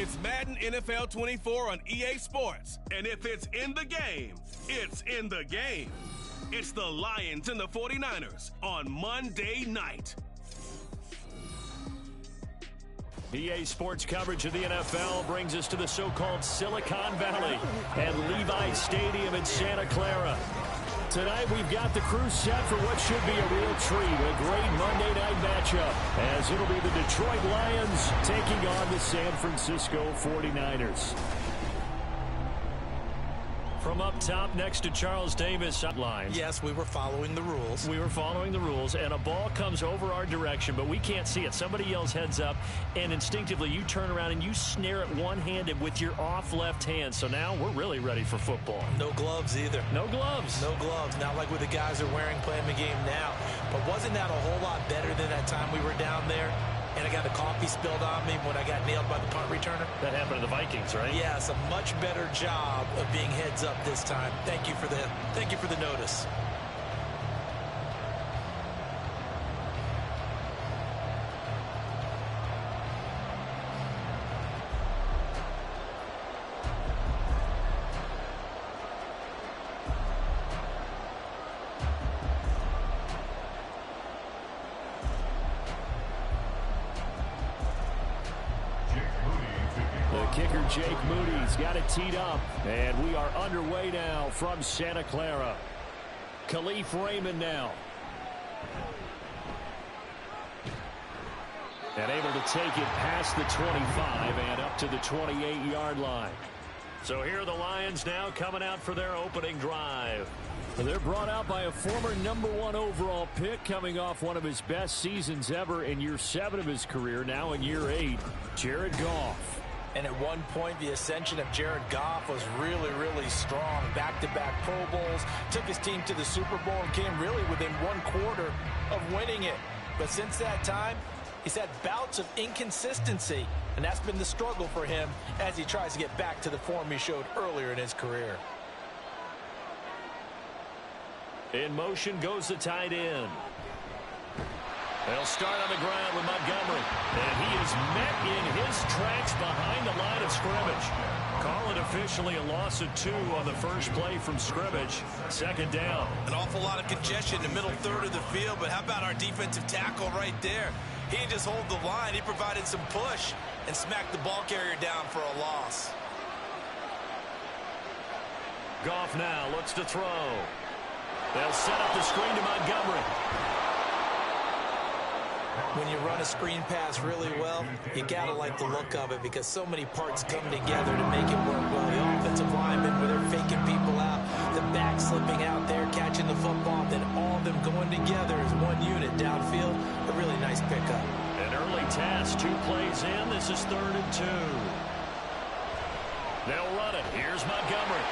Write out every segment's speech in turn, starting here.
It's Madden NFL 24 on EA Sports. And if it's in the game, it's in the game. It's the Lions and the 49ers on Monday night. EA Sports coverage of the NFL brings us to the so-called Silicon Valley and Levi Stadium in Santa Clara. Tonight we've got the crew set for what should be a real treat, a great Monday night matchup, as it'll be the Detroit Lions taking on the San Francisco 49ers. From up top next to Charles Davis. Lines. Yes, we were following the rules. We were following the rules, and a ball comes over our direction, but we can't see it. Somebody yells heads up, and instinctively you turn around and you snare it one-handed with your off left hand. So now we're really ready for football. No gloves either. No gloves. No gloves. Not like what the guys are wearing playing the game now. But wasn't that a whole lot better than that time we were down there? And I got the coffee spilled on me when I got nailed by the punt returner. That happened to the Vikings, right? Yes, a much better job of being heads up this time. Thank you for the notice. Kicker Jake Moody's got it teed up, and we are underway now from Santa Clara. Khalif Raymond now. And able to take it past the 25 and up to the 28-yard line. So here are the Lions now coming out for their opening drive. They're brought out by a former #1 overall pick, coming off one of his best seasons ever in year 7 of his career, now in year 8, Jared Goff. And at one point, the ascension of Jared Goff was really, really strong. Back-to-back Pro Bowls, took his team to the Super Bowl and came really within 1/4 of winning it. But since that time, he's had bouts of inconsistency, and that's been the struggle for him as he tries to get back to the form he showed earlier in his career. In motion goes the tight end. They'll start on the ground with Montgomery. And he is met in his tracks behind the line of scrimmage. Call it officially a loss of 2 on the first play from scrimmage. Second down. An awful lot of congestion in the middle third of the field, but how about our defensive tackle right there? He didn't just hold the line. He provided some push and smacked the ball carrier down for a loss. Goff now looks to throw. They'll set up the screen to Montgomery. When you run a screen pass really well, you gotta like the look of it because so many parts come together to make it work well. The offensive linemen, where they're faking people out, the back slipping out there, catching the football, then all of them going together as one unit downfield. A really nice pickup. An early task, 2 plays in. This is 3rd and 2. They'll run it. Here's Montgomery.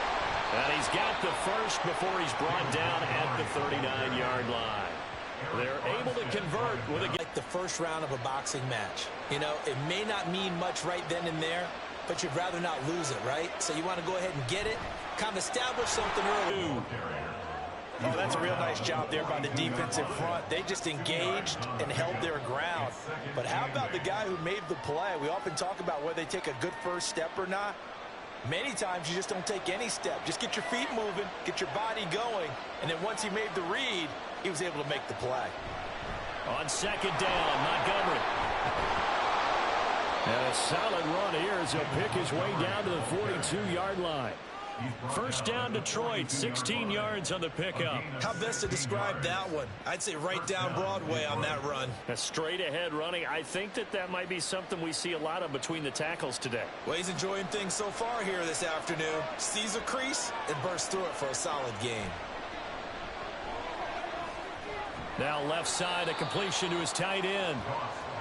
And he's got the first before he's brought down at the 39-yard line. They're able to convert with like the first round of a boxing match. You know, it may not mean much right then and there, but you'd rather not lose it, right? So you want to go ahead and get it, kind of establish something early. Oh, that's a real nice job there by the defensive front. They just engaged and held their ground. But how about the guy who made the play? We often talk about whether they take a good first step or not. Many times you just don't take any step. Just get your feet moving, get your body going, and then once he made the read, he was able to make the play. On second down, Montgomery. And a solid run here as he'll pick his way down to the 42-yard line. First down, Detroit, 16 yards on the pickup. How best to describe that one? I'd say right down Broadway on that run. A straight-ahead running. I think that might be something we see a lot of between the tackles today. Well, he's enjoying things so far here this afternoon. Sees a crease and bursts through it for a solid gain. Now left side, a completion to his tight end.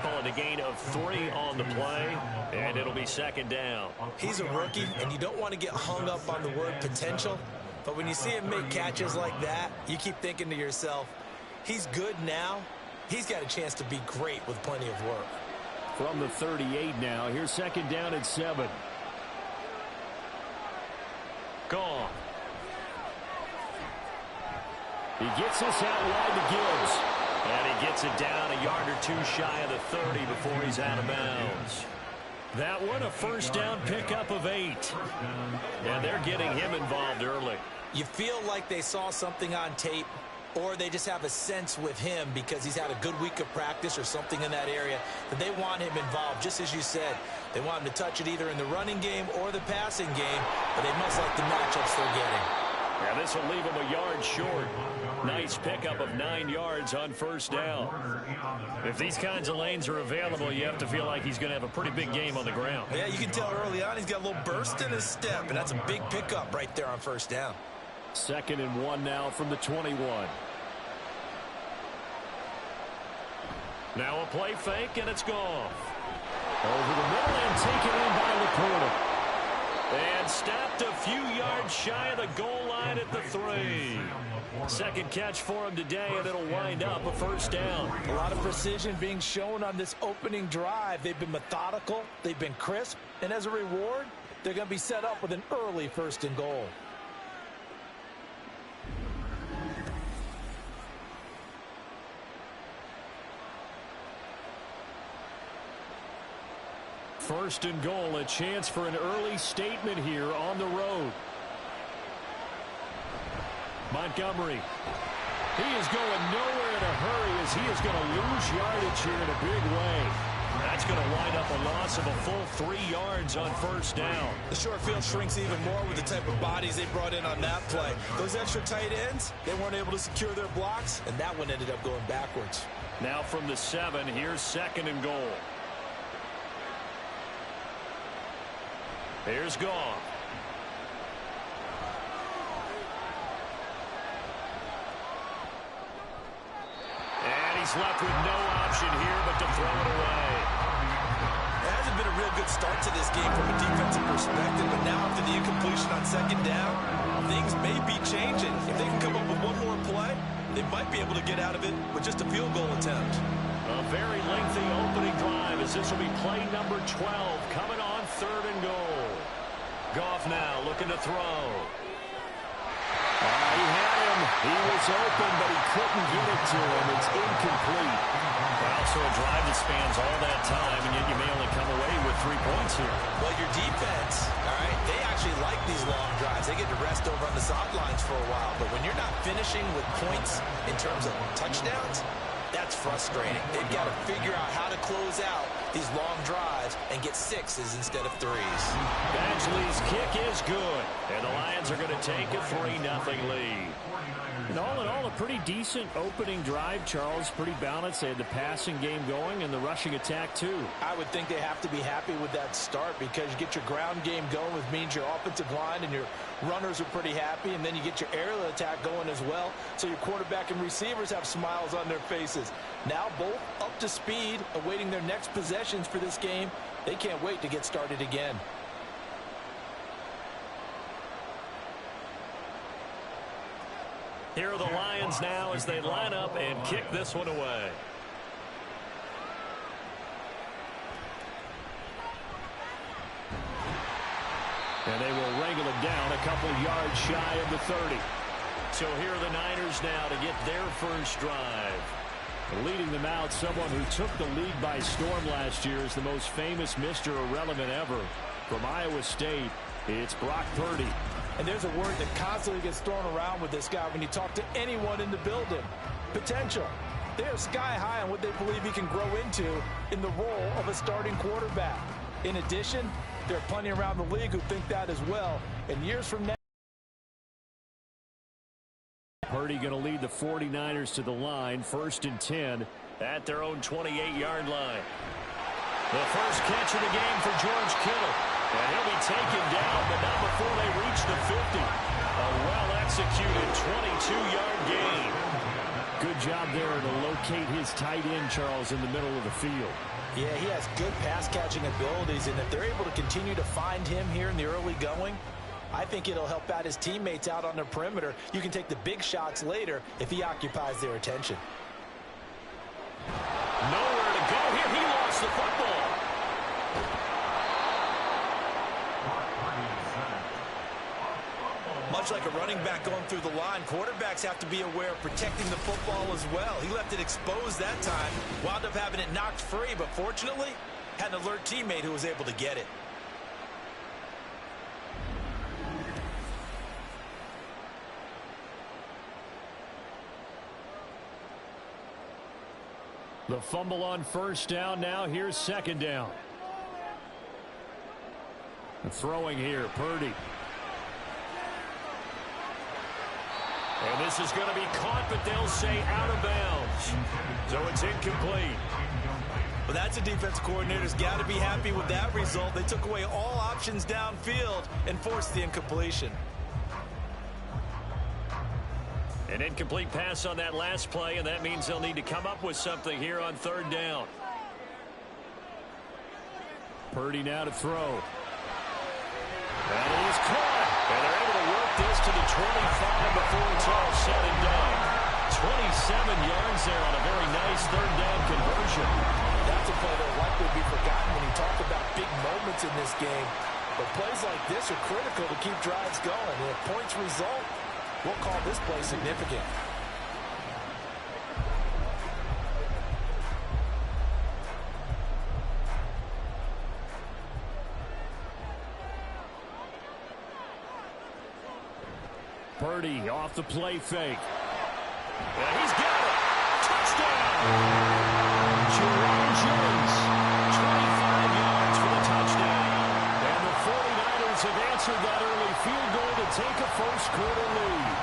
Calling a gain of 3 on the play, and it'll be second down. He's a rookie, and you don't want to get hung up on the word potential, but when you see him make catches like that, you keep thinking to yourself, he's good now. He's got a chance to be great with plenty of work. From the 38 now, here's second down at 7. Gone. He gets this out wide to Gibbs. And he gets it down a yard or 2 shy of the 30 before he's out of bounds. That one a first down pickup of 8. And they're getting him involved early. You feel like they saw something on tape, or they just have a sense with him because he's had a good week of practice or something in that area that they want him involved. Just as you said, they want him to touch it either in the running game or the passing game, but they must like the matchups they're getting. Yeah, this will leave him a yard short. Nice pickup of 9 yards on first down. If these kinds of lanes are available, you have to feel like he's going to have a pretty big game on the ground. Yeah, you can tell early on he's got a little burst in his step, and that's a big pickup right there on first down. 2nd and 1 now from the 21. Now a play fake, and it's gone. Over the middle and taken in by Laporta. And stopped a few yards shy of the goal line at the 3. Second catch for him today, and it'll wind up a first down. A lot of precision being shown on this opening drive. They've been methodical, they've been crisp, and as a reward, they're going to be set up with an early 1st and goal. First and goal, a chance for an early statement here on the road. Montgomery. He is going nowhere in a hurry as he is going to lose yardage here in a big way. That's going to wind up a loss of a full 3 yards on first down. The short field shrinks even more with the type of bodies they brought in on that play. Those extra tight ends, they weren't able to secure their blocks, and that one ended up going backwards. Now from the 7, here's 2nd and goal. Here's Goff. And he's left with no option here but to throw it away. It hasn't been a real good start to this game from a defensive perspective, but now after the incompletion on 2nd down, things may be changing. If they can come up with one more play, they might be able to get out of it with just a field goal attempt. A very lengthy opening drive as this will be play number 12 coming on 3rd and goal. Goff now looking to throw. He had him. He was open, but he couldn't get it to him. It's incomplete. Well, so a drive that spans all that time, and yet you may only come away with 3 points here. Well, your defense, all right, they actually like these long drives. They get to rest over on the sidelines for a while, but when you're not finishing with points in terms of touchdowns, that's frustrating. They've got to figure out how to close out these long drives and get 6s instead of 3s. Badgley's kick is good, and the Lions are going to take a 3-0 lead. And all in all, a pretty decent opening drive, Charles. Pretty balanced. They had the passing game going and the rushing attack, too. I would think they have to be happy with that start because you get your ground game going, which means your offensive line and your runners are pretty happy, and then you get your aerial attack going as well, so your quarterback and receivers have smiles on their faces. Now both up to speed, awaiting their next possessions for this game. They can't wait to get started again. Here are the Lions now as they line up and kick this one away. And they will wrangle it down a couple yards shy of the 30. So here are the Niners now to get their first drive. Leading them out, someone who took the lead by storm last year is the most famous Mr. Irrelevant ever. From Iowa State, it's Brock Purdy. And there's a word that constantly gets thrown around with this guy when you talk to anyone in the building. Potential. They're sky high on what they believe he can grow into in the role of a starting quarterback. In addition, there are plenty around the league who think that as well. And years from now, Purdy going to lead the 49ers to the line, 1st and 10 at their own 28-yard line. The first catch of the game for George Kittle. And he'll be taken down, but not before they reach the 50. A well-executed 22-yard gain. Good job there to locate his tight end, Charles, in the middle of the field. Yeah, he has good pass-catching abilities, and if they're able to continue to find him here in the early going, I think it'll help out his teammates out on the perimeter. You can take the big shots later if he occupies their attention. Nowhere to go here. He lost the football. Much like a running back going through the line, quarterbacks have to be aware of protecting the football as well. He left it exposed that time, wound up having it knocked free, but fortunately, had an alert teammate who was able to get it. The fumble on first down. Now here's second down. Throwing here, Purdy. And this is going to be caught, but they'll say out of bounds. So it's incomplete. Well, that's a defense coordinator's got to be happy with that result. They took away all options downfield and forced the incompletion. An incomplete pass on that last play, and that means they'll need to come up with something here on third down. Purdy now to throw. And it is caught. And they're able to work this to the 25 before it's all said and done. 27 yards there on a very nice third down conversion. That's a play that will likely be forgotten when you talk about big moments in this game. But plays like this are critical to keep drives going. And if points result, we'll call this play significant. Purdy off the play fake. And he's got it. Touchdown! Jerome Jones, 25 yards for the touchdown. And the 49ers have answered that early field goal to take a first quarter lead.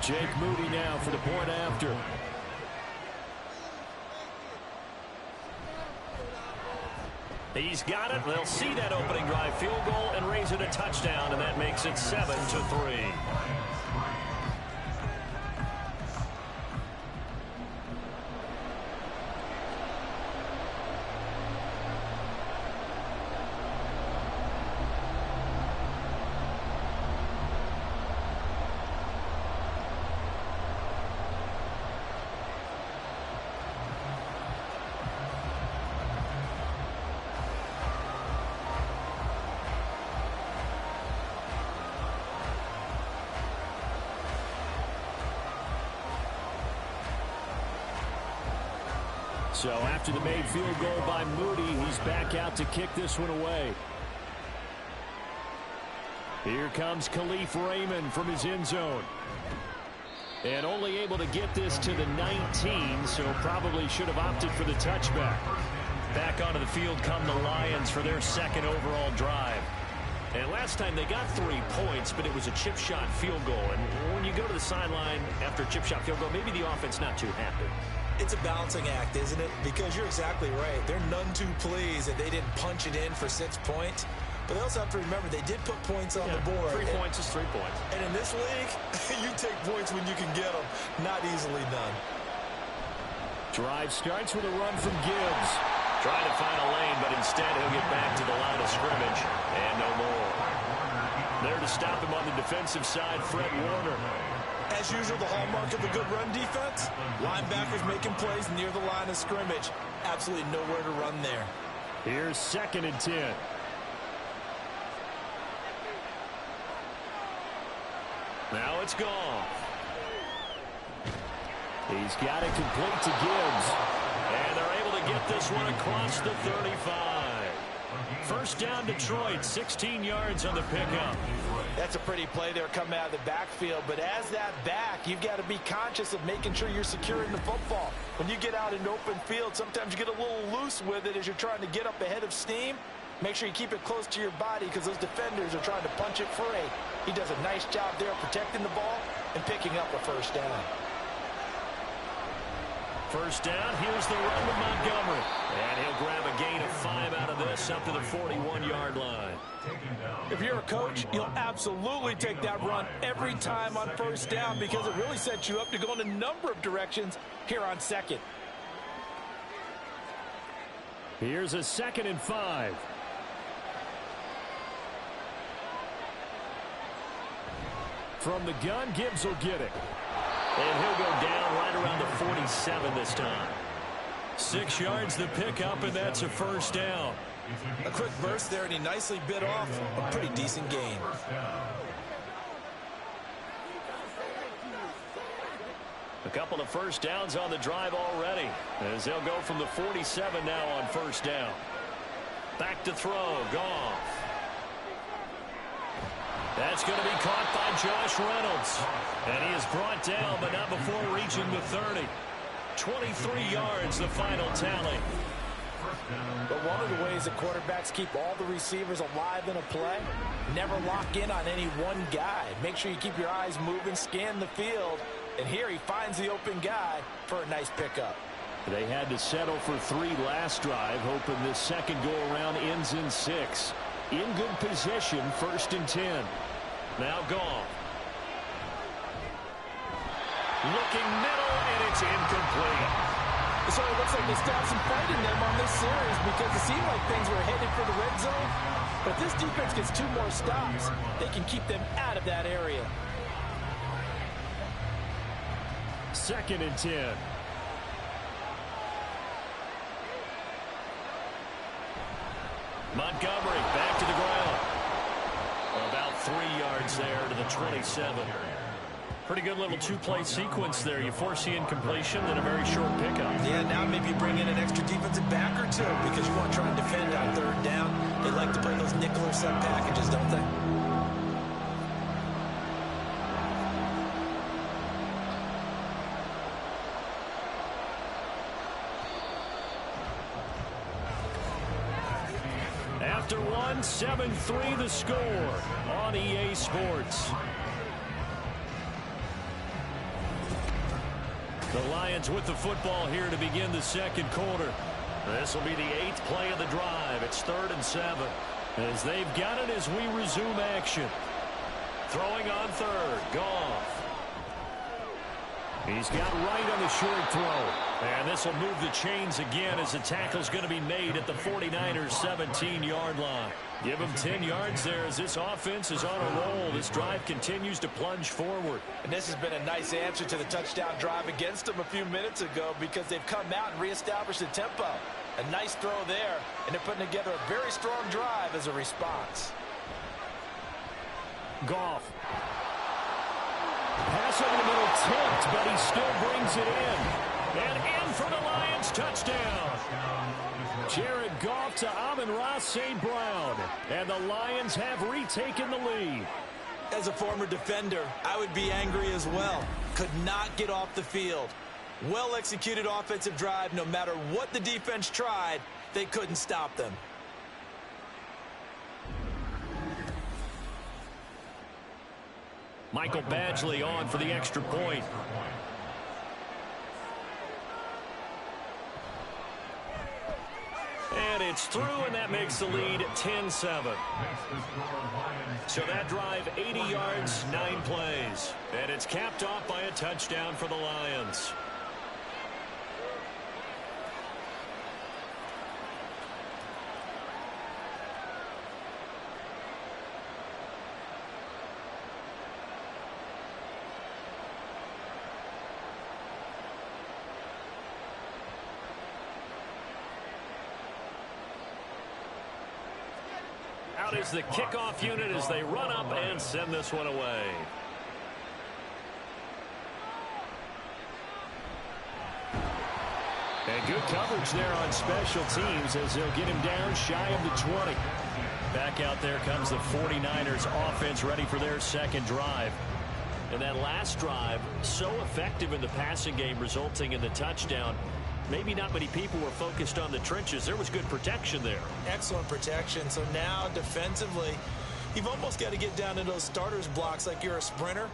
Jake Moody now for the point after. He's got it. They'll see that opening drive field goal and raise it a touchdown, and that makes it 7-3. So after the made field goal by Moody, he's back out to kick this one away. Here comes Khalif Raymond from his end zone. And only able to get this to the 19, so probably should have opted for the touchback. Back onto the field come the Lions for their second overall drive. And last time they got 3 points, but it was a chip shot field goal. And when you go to the sideline after a chip shot field goal, maybe the offense not too happy. It's a balancing act, isn't it? Because you're exactly right. They're none too pleased that they didn't punch it in for 6 points. But they also have to remember they did put points on the board. 3 points is 3 points. And in this league, you take points when you can get them. Not easily done. Drive starts with a run from Gibbs. Trying to find a lane, but instead he'll get back to the line of scrimmage. And no more. There to stop him on the defensive side, Fred Warner. As usual, the hallmark of a good run defense, linebackers making plays near the line of scrimmage. Absolutely nowhere to run there. Here's 2nd and 10. Now it's gone. He's got it complete to Gibbs. And they're able to get this one across the 35. First down, Detroit, 16 yards on the pickup. That's a pretty play there coming out of the backfield. But as that back, you've got to be conscious of making sure you're securing the football. When you get out in open field, sometimes you get a little loose with it as you're trying to get up ahead of steam. Make sure you keep it close to your body because those defenders are trying to punch it free. He does a nice job there protecting the ball and picking up a first down. First down, here's the run with Montgomery. And he'll grab a gain of 5 out of this up to the 41-yard line. If you're a coach, you'll absolutely take that run every time on first down because it really sets you up to go in a number of directions here on second. Here's a 2nd and 5. From the gun, Gibbs will get it. And he'll go down right around the 47 this time. 6 yards the pickup, and that's a first down. A quick burst there, and he nicely bit off a pretty decent gain. A couple of first downs on the drive already, as they'll go from the 47 now on first down. Back to throw, Goff. That's going to be caught by Josh Reynolds. And he is brought down, but not before reaching the 30. 23 yards, the final tally. But one of the ways that quarterbacks keep all the receivers alive in a play, never lock in on any one guy. Make sure you keep your eyes moving, scan the field. And here he finds the open guy for a nice pickup. They had to settle for 3 last drive, hoping this second go-around ends in 6. In good position, 1st and 10. Now Goff. Looking middle, and it's incomplete. So it looks like they stopped some fight in them on this series because it seemed like things were headed for the red zone. But if this defense gets 2 more stops, they can keep them out of that area. 2nd and 10. Montgomery back to the ground. About 3 yards there to the 27. Pretty good little 2-play sequence there. You force the incompletion, then a very short pickup. Yeah, now maybe bring in an extra defensive back or 2 because you want to try and defend on 3rd down. They like to play those nickel or sub packages, don't they? After 1, 7-3 the score on EA Sports. The Lions with the football here to begin the second quarter. This will be the 8th play of the drive. It's 3rd and 7. As they've got it as we resume action. Throwing on 3rd, Goff. He's got right on the short throw. And this will move the chains again as the tackle's going to be made at the 49ers' 17-yard line. Give him 10 yards there as this offense is on a roll. This drive continues to plunge forward. And this has been a nice answer to the touchdown drive against them a few minutes ago because they've come out and reestablished the tempo. A nice throw there, and they're putting together a very strong drive as a response. Goff. Pass over the middle tipped, but he still brings it in. And in for the Lions, touchdown. Jared Goff to Amon-Ra St. Brown. And the Lions have retaken the lead. As a former defender, I would be angry as well. Could not get off the field. Well-executed offensive drive. No matter what the defense tried, they couldn't stop them. Michael Badgley on for the extra point. And it's through, and that makes the lead 10-7. So that drive, 80 yards, 9 plays. And it's capped off by a touchdown for the Lions. Out is the kickoff unit as they run up and send this one away. And good coverage there on special teams as they'll get him down shy of the 20. Back out there comes the 49ers offense ready for their second drive. And that last drive, so effective in the passing game, resulting in the touchdown. Maybe not many people were focused on the trenches. There was good protection there. Excellent protection. So now defensively, you've almost got to get down to those starters blocks like you're a sprinter.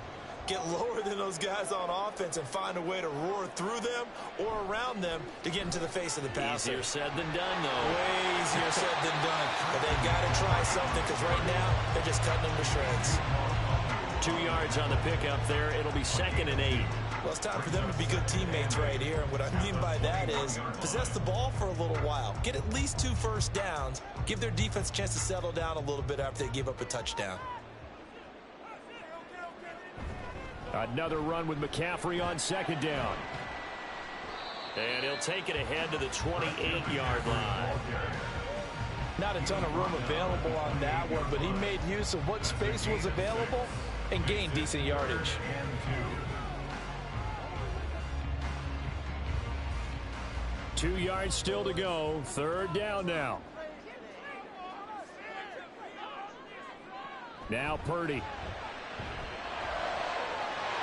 Get lower than those guys on offense and find a way to roar through them or around them to get into the face of the passer. Easier said than done, though. Way easier said than done. But they've got to try something because right now they're just cutting them to shreds. 2 yards on the pickup there. It'll be 2nd and 8. Well, it's time for them to be good teammates right here. And what I mean by that is possess the ball for a little while. Get at least 2 first downs. Give their defense a chance to settle down a little bit after they give up a touchdown. Another run with McCaffrey on 2nd down. And he'll take it ahead to the 28-yard line. Not a ton of room available on that one, but he made use of what space was available and gained decent yardage. Two yards still to go. Third down now. Now Purdy.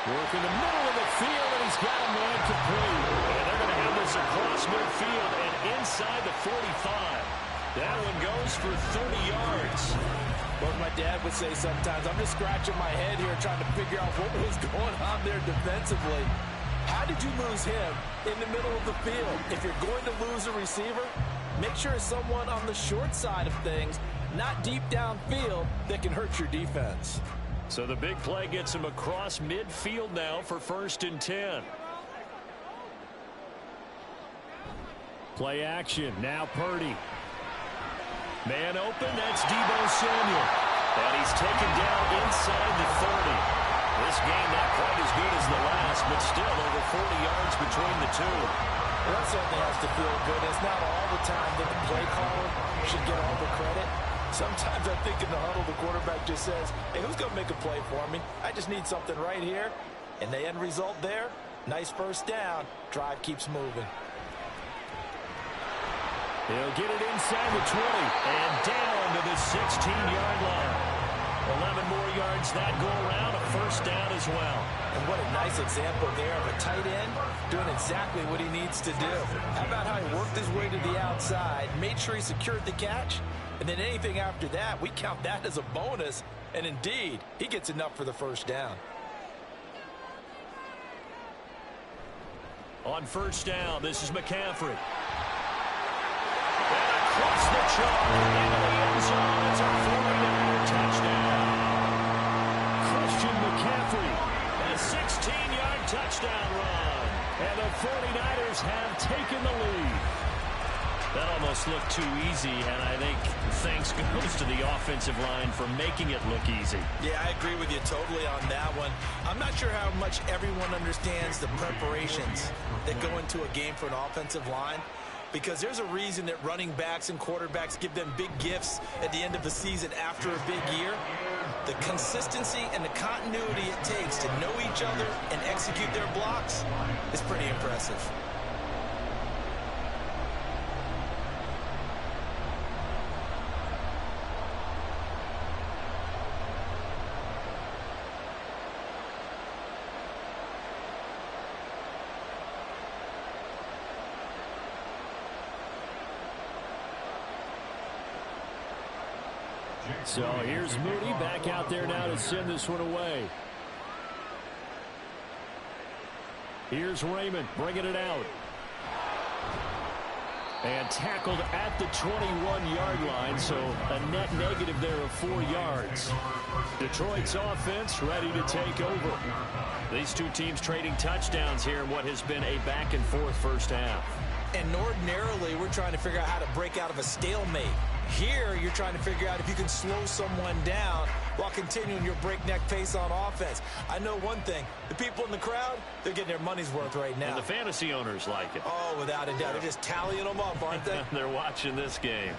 Working the middle of the field, and he's got a man complete. And they're going to have this across midfield and inside the 45. That one goes for 30 yards. What my dad would say sometimes, I'm just scratching my head here trying to figure out what was going on there defensively. How did you lose him in the middle of the field? If you're going to lose a receiver, make sure it's someone on the short side of things, not deep downfield, that can hurt your defense. So the big play gets him across midfield now for 1st and 10. Play action. Now Purdy. Man open. That's Deebo Samuel. And he's taken down inside the 30. This game not quite as good as the last, but still over 40 yards between the two. Well, that certainly has to feel good. It's not all the time that the play caller should get all the credit. Sometimes I think in the huddle, the quarterback just says, hey, who's going to make a play for me? I just need something right here. And the end result there, nice first down. Drive keeps moving. He'll get it inside the 20 and down to the 16-yard line. 11 more yards that go around, a first down as well. And what a nice example there of a tight end doing exactly what he needs to do. How about how he worked his way to the outside, made sure he secured the catch, and then anything after that, we count that as a bonus. And indeed, he gets enough for the first down. On first down, this is McCaffrey. And across the chalk into the end zone. It's a 49er touchdown. Christian McCaffrey, a 16-yard touchdown run. And the 49ers have taken the lead. That almost looked too easy, and I think thanks goes to the offensive line for making it look easy. Yeah, I agree with you totally on that one. I'm not sure how much everyone understands the preparations that go into a game for an offensive line, because there's a reason that running backs and quarterbacks give them big gifts at the end of the season after a big year. The consistency and the continuity it takes to know each other and execute their blocks is pretty impressive. So here's Moody back out there now to send this one away. Here's Raymond bringing it out. And tackled at the 21-yard line, so a net negative there of 4 yards. Detroit's offense ready to take over. These two teams trading touchdowns here in what has been a back-and-forth first half. And ordinarily, we're trying to figure out how to break out of a stalemate. Here, you're trying to figure out if you can slow someone down while continuing your breakneck pace on offense. I know one thing. The people in the crowd, they're getting their money's worth right now. And the fantasy owners like it. Oh, without a doubt. They're just tallying them up, aren't they? They're watching this game.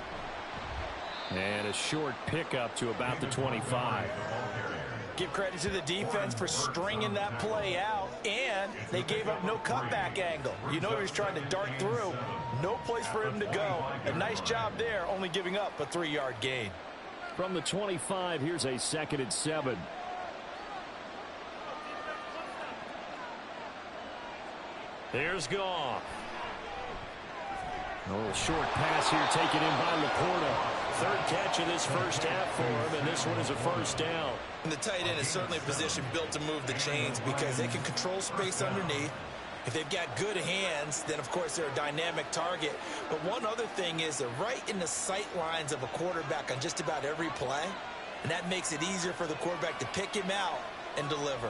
And a short pickup to about the 25. Give credit to the defense for stringing that play out, and they gave up no cutback angle. You know he was trying to dart through. No place for him to go. A nice job there, only giving up a 3-yard gain. From the 25, here's a 2nd and 7. There's Goff. A little short pass here taken in by Laporta. 3rd catch of this first half for him, and this one is a first down. And the tight end is certainly a position built to move the chains because they can control space underneath. If they've got good hands, then, of course, they're a dynamic target. But one other thing is they're right in the sight lines of a quarterback on just about every play, and that makes it easier for the quarterback to pick him out and deliver.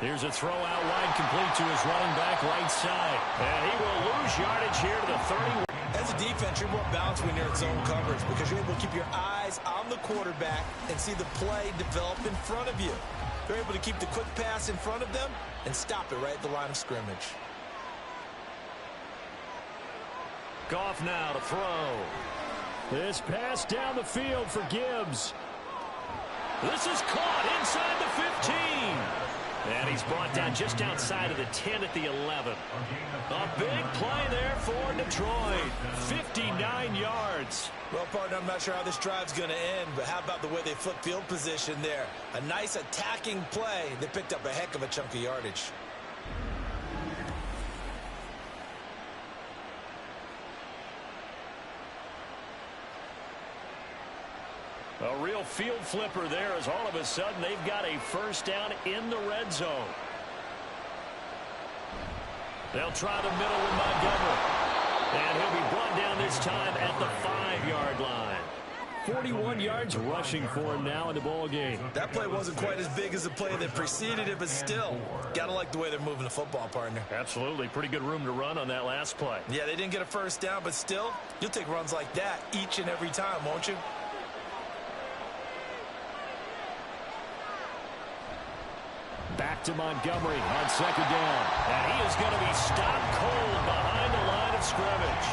Here's a throw out wide complete to his running back right side. And he will lose yardage here to the 31. As a defense, you're more balanced when you're in zone coverage because you're able to keep your eyes on the quarterback and see the play develop in front of you. They're able to keep the quick pass in front of them and stop it right at the line of scrimmage. Goff now to throw. This pass down the field for Gibbs. This is caught inside the 15. And he's brought down just outside of the 10 at the 11. A big play there for Detroit. 59 yards. Well, partner, I'm not sure how this drive's going to end, but how about the way they flip field position there? A nice attacking play. They picked up a heck of a chunk of yardage. A real field flipper there as all of a sudden they've got a first down in the red zone. They'll try the middle with Montgomery. And he'll be brought down this time at the 5-yard line. 41 yards rushing for him now in the ball game. That play wasn't quite as big as the play that preceded it, but still, got to like the way they're moving the football, partner. Absolutely. Pretty good room to run on that last play. Yeah, they didn't get a first down, but still, you'll take runs like that each and every time, won't you? Back to Montgomery on second down. And he is going to be stopped cold behind the line of scrimmage.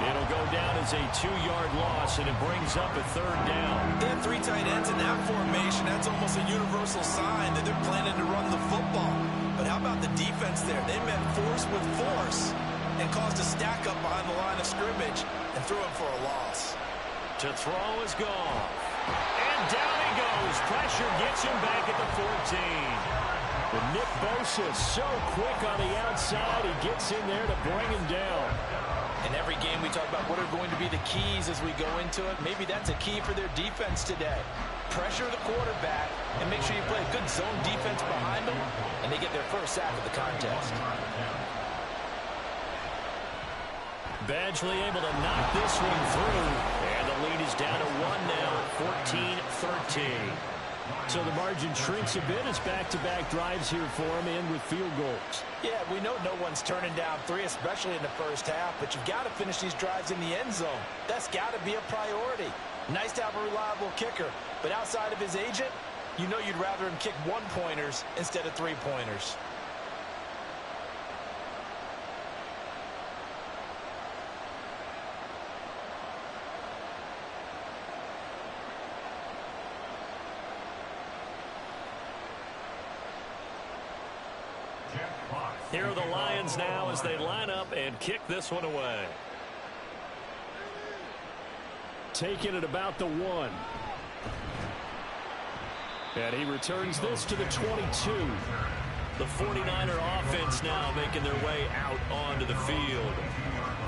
It'll go down as a 2-yard loss, and it brings up a third down. They have 3 tight ends in that formation. That's almost a universal sign that they're planning to run the football. But how about the defense there? They met force with force and caused a stack up behind the line of scrimmage and threw him for a loss. To throw is gone. And down he goes. Pressure gets him back at the 14. But Nick Bosa so quick on the outside. He gets in there to bring him down. In every game we talk about what are going to be the keys as we go into it. Maybe that's a key for their defense today. Pressure the quarterback and make sure you play a good zone defense behind them, and they get their first sack of the contest. Badgley able to knock this one through. And the lead is down to 1 now, 14-13. So the margin shrinks a bit as back-to-back drives here for him and with field goals. Yeah, we know no one's turning down 3, especially in the first half, but you've got to finish these drives in the end zone. That's got to be a priority. Nice to have a reliable kicker, but outside of his agent, you know you'd rather him kick 1-pointers instead of 3-pointers. Here are the Lions now as they line up and kick this one away. Taking it about the 1. And he returns this to the 22. The 49er offense now making their way out onto the field.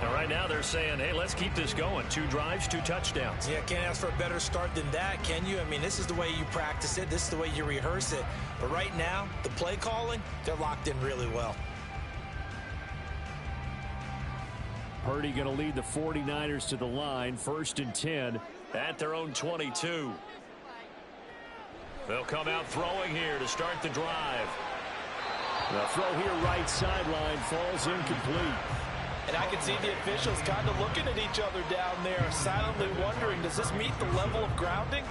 And right now they're saying, hey, let's keep this going. 2 drives, 2 touchdowns. Yeah, can't ask for a better start than that, can you? I mean, this is the way you practice it. This is the way you rehearse it. But right now, the play calling, they're locked in really well. Purdy going to lead the 49ers to the line, 1st and 10 at their own 22. They'll come out throwing here to start the drive. The throw here right sideline falls incomplete. And I can see the officials kind of looking at each other down there, silently wondering, does this meet the level of grounding?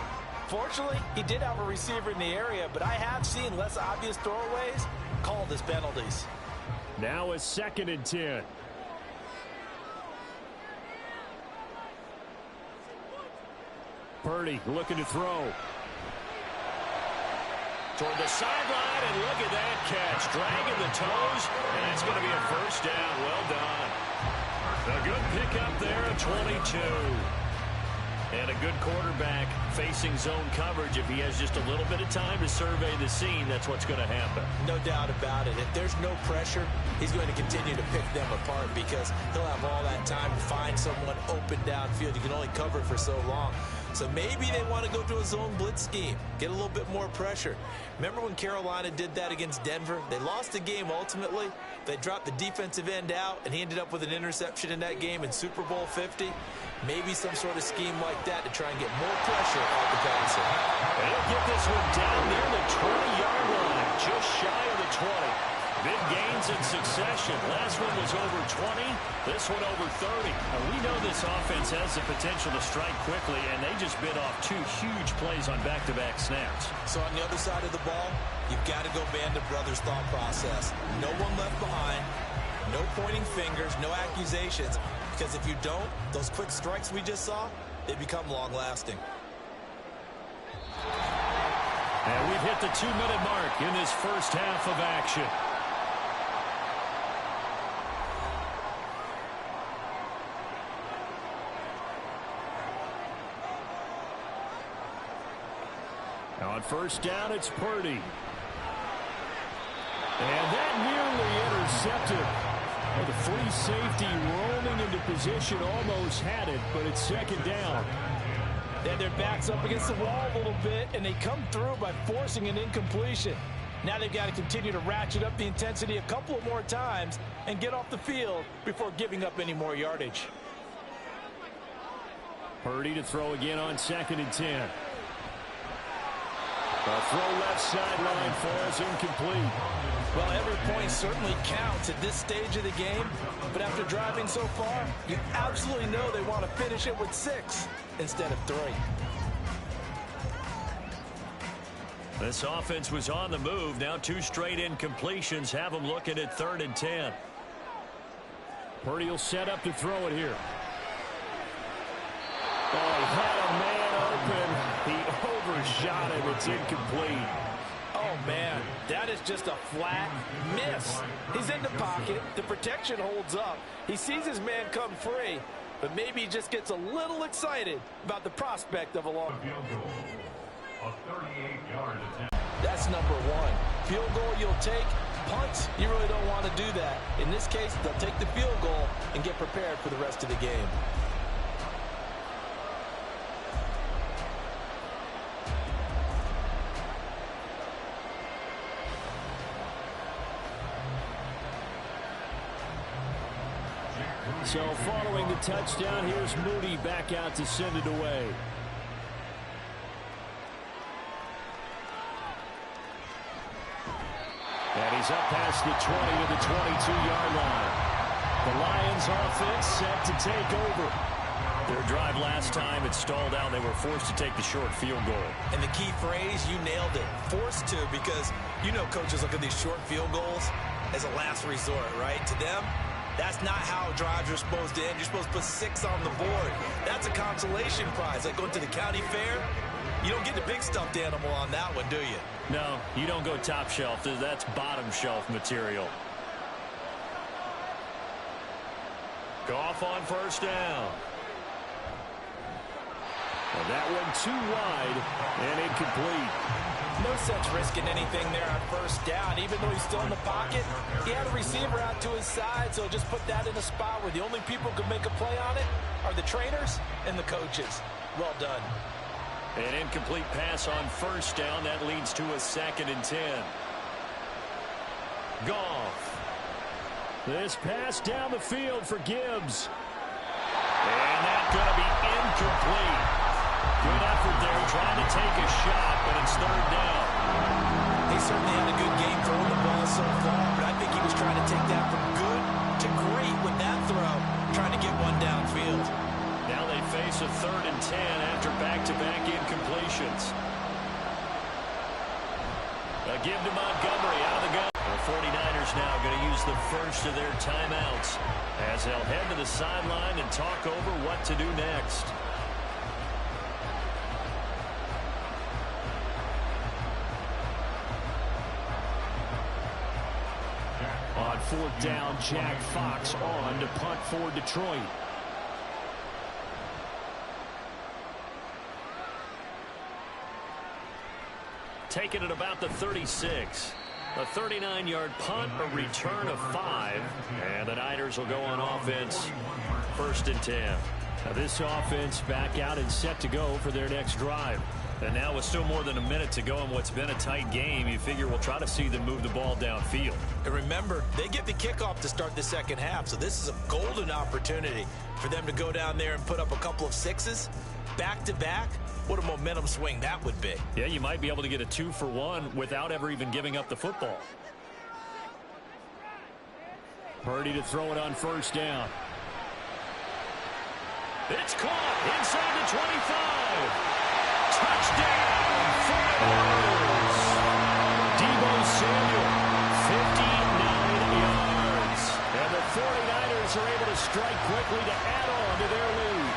Fortunately, he did have a receiver in the area, but I have seen less obvious throwaways called as penalties. Now a 2nd and 10. Purdy looking to throw. Toward the sideline, and look at that catch. Dragging the toes, and it's going to be a first down. Well done. A good pickup there at 22. And a good quarterback facing zone coverage. If he has just a little bit of time to survey the scene, that's what's going to happen. No doubt about it. If there's no pressure, he's going to continue to pick them apart because he'll have all that time to find someone open downfield. You can only cover for so long. So maybe they want to go to a zone blitz scheme, get a little bit more pressure. Remember when Carolina did that against Denver? They lost the game ultimately. They dropped the defensive end out, and he ended up with an interception in that game in Super Bowl 50. Maybe some sort of scheme like that to try and get more pressure on the passer. They'll get this one down near the 20-yard line, just shy of the 20. Big gains in succession. Last one was over 20. This one over 30. Now, we know this offense has the potential to strike quickly, and they just bit off 2 huge plays on back-to-back snaps. So on the other side of the ball, you've got to go Band of Brothers thought process. No one left behind. No pointing fingers, no accusations, because if you don't, those quick strikes we just saw, they become long-lasting. And we've hit the 2-minute mark in this first half of action. On first down, it's Purdy. And that nearly intercepted. Well, the free safety rolling into position almost had it, but it's second down. They had their backs up against the wall a little bit, and they come through by forcing an incompletion. Now they've got to continue to ratchet up the intensity a couple of more times and get off the field before giving up any more yardage. Purdy to throw again on 2nd and 10. A throw left sideline falls incomplete. Well, every point certainly counts at this stage of the game, but after driving so far, you absolutely know they want to finish it with 6 instead of 3. This offense was on the move. Now 2 straight incompletions have them looking at 3rd and 10. Purdy will set up to throw it here. Oh, he had a man open. He overshot him. It's incomplete. Oh, man, that is just a flat miss. He's in the pocket. The protection holds up. He sees his man come free, but maybe he just gets a little excited about the prospect of a long field goal. A 38-yard attempt. That's number 1. Field goal you'll take. Punts, you really don't want to do that. In this case, they'll take the field goal and get prepared for the rest of the game. So following the touchdown, here's Moody back out to send it away. And he's up past the 20 to the 22-yard line. The Lions offense set to take over. Their drive last time, it stalled out. They were forced to take the short field goal. And the key phrase, you nailed it, forced to, because you know coaches look at these short field goals as a last resort, right? To them, that's not how drives are supposed to end. You're supposed to put 6 on the board. That's a consolation prize. Like going to the county fair, you don't get the big stuffed animal on that one, do you? No, you don't go top shelf. That's bottom shelf material. Goff on first down. And that one too wide and incomplete. No sense risking anything there on first down. Even though he's still in the pocket, he had a receiver out to his side, so just put that in a spot where the only people who can make a play on it are the trainers and the coaches. Well done. An incomplete pass on first down. That leads to a 2nd and 10. Goff. This pass down the field for Gibbs. And that's going to be incomplete. Good effort there, trying to take a shot, but it's 3rd down. He certainly had a good game throwing the ball so far, but I think he was trying to take that from good to great with that throw, trying to get one downfield. Now they face a 3rd and 10 after back-to-back incompletions. A give to Montgomery out of the gun. The 49ers now going to use the first of their timeouts as they'll head to the sideline and talk over what to do next. On 4th down, Jack Fox on to punt for Detroit. Taken at about the 36. A 39-yard punt, a return of 5. And the Niners will go on offense. 1st and 10. Now this offense back out and set to go for their next drive. And now with still more than a minute to go in what's been a tight game, you figure we'll try to see them move the ball downfield. And remember, they get the kickoff to start the second half, so this is a golden opportunity for them to go down there and put up a couple of 6s back-to-back. What a momentum swing that would be. Yeah, you might be able to get a 2-for-1 without ever even giving up the football. Purdy to throw it on first down. It's caught inside the 25. Touchdown, 49ers. Deebo Samuel, 59 yards. And the strike quickly to add on to their lead.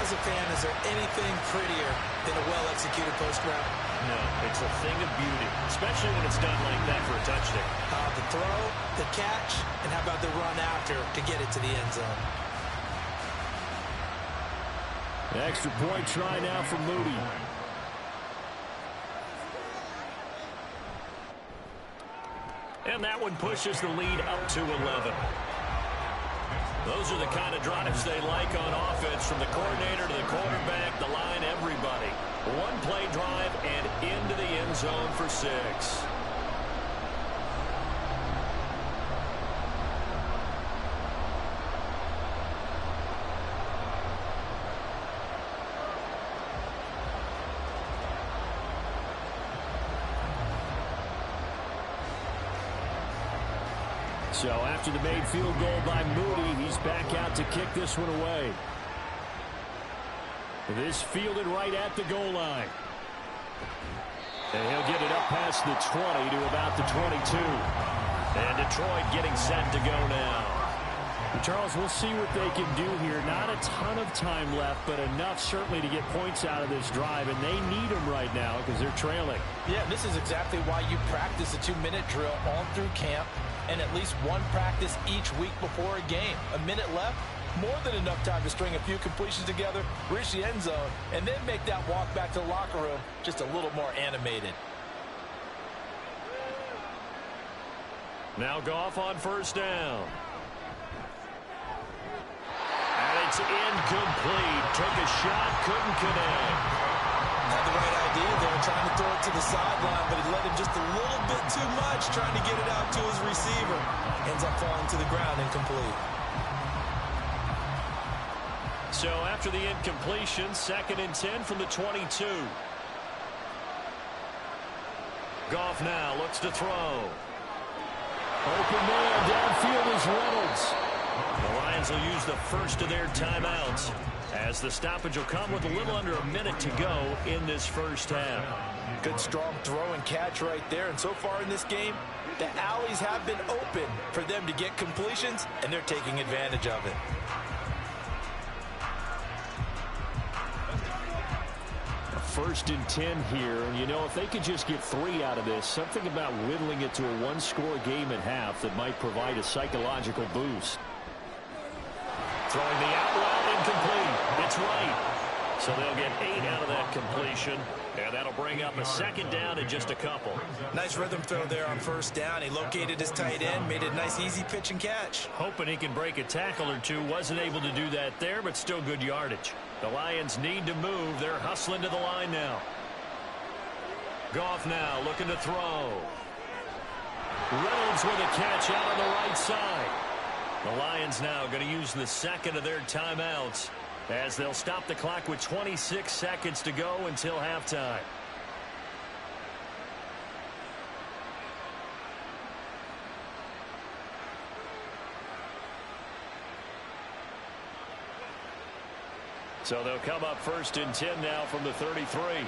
As a fan, is there anything prettier than a well-executed post route? No, it's a thing of beauty, especially when it's done like that for a touchdown. The throw, the catch, and how about the run after to get it to the end zone? The extra point try now for Moody. And that one pushes the lead up to 11. Those are the kind of drives they like on offense, from the coordinator to the quarterback, the line, everybody. One play drive and into the end zone for 6. So after the made field goal by Moody, he's back out to kick this one away. This fielded right at the goal line. And he'll get it up past the 20 to about the 22. And Detroit getting set to go now. Charles, we'll see what they can do here. Not a ton of time left, but enough certainly to get points out of this drive, and they need them right now because they're trailing. Yeah, this is exactly why you practice a 2-minute drill all through camp, and at least one practice each week before a game. A minute left, more than enough time to string a few completions together, reach the end zone, and then make that walk back to the locker room just a little more animated. Now Goff on first down. And it's incomplete. Took a shot, couldn't connect. Had the right idea there, trying to throw it to the sideline, but he let him just a little bit too much, trying to get it out to his receiver. Ends up falling to the ground, incomplete. So after the incompletion, 2nd and 10 from the 22. Goff now looks to throw. Open man downfield is Reynolds. The Lions will use the first of their timeouts, as the stoppage will come with a little under a minute to go in this first half. Good strong throw and catch right there. And so far in this game, the alleys have been open for them to get completions, and they're taking advantage of it. First and 10 here, and you know, if they could just get 3 out of this, something about whittling it to a one-score game at half that might provide a psychological boost. Throwing the out route, incomplete. It's right. So they'll get 8 out of that completion, and that'll bring up a 2nd down and just a couple. Nice rhythm throw there on first down. He located his tight end, made it a nice easy pitch and catch. Hoping he can break a tackle or two. Wasn't able to do that there, but still good yardage. The Lions need to move. They're hustling to the line now. Goff now looking to throw. Reynolds with a catch out on the right side. The Lions now going to use the 2nd of their timeouts, as they'll stop the clock with 26 seconds to go until halftime. So they'll come up 1st and 10 now from the 33.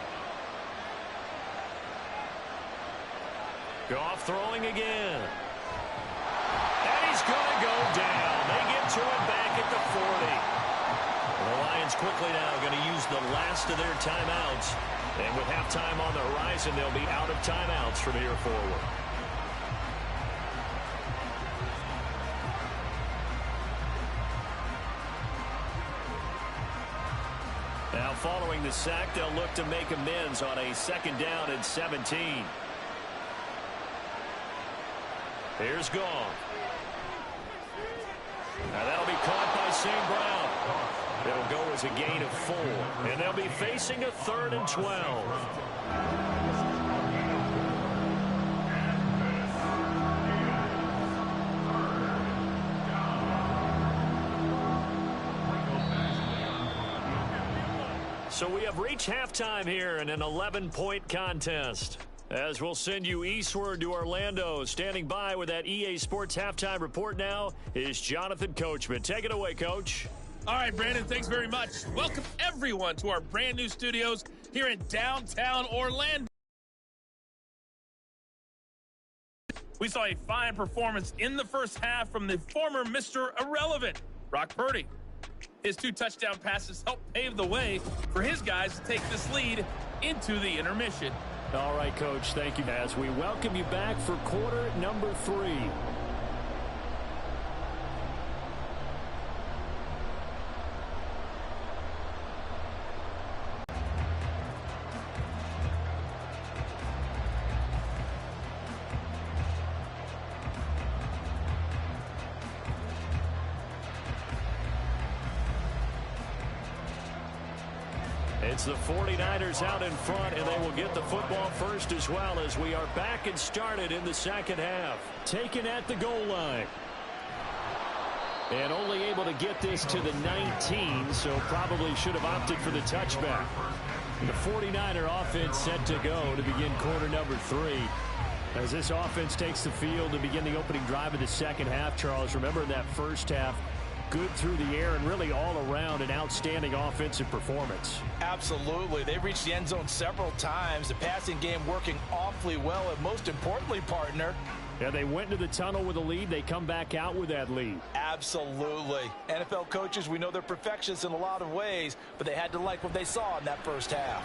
Goff throwing again. And he's going to go down. They get to him back at the 40. The Lions quickly now going to use the last of their timeouts. And with halftime on the horizon, they'll be out of timeouts from here forward. Now following the sack, they'll look to make amends on a 2nd down and 17. Here's Goff. Now that'll be caught by St. Brown. It'll go as a gain of 4. And they'll be facing a 3rd and 12. So we have reached halftime here in an 11-point contest. As we'll send you eastward to Orlando. Standing by with that EA Sports halftime report now is Jonathan Coachman. Take it away, Coach. All right, Brandon, thanks very much. Welcome, everyone, to our brand new studios here in downtown Orlando. We saw a fine performance in the first half from the former Mr. Irrelevant, Brock Purdy. His 2 touchdown passes helped pave the way for his guys to take this lead into the intermission. All right, Coach, thank you. As we welcome you back for quarter number 3. It's the 49ers out in front, and they will get the football first as well as we are back and started in the second half. Taken at the goal line. And only able to get this to the 19, so probably should have opted for the touchback. The 49er offense set to go to begin quarter number 3. As this offense takes the field to begin the opening drive of the second half, Charles, remember in that first half, good through the air and really all around an outstanding offensive performance. Absolutely. They reached the end zone several times. The passing game working awfully well, and most importantly, partner, yeah, they went into the tunnel with a lead. They come back out with that lead. Absolutely. NFL coaches, we know they're perfectionists in a lot of ways, but they had to like what they saw in that first half.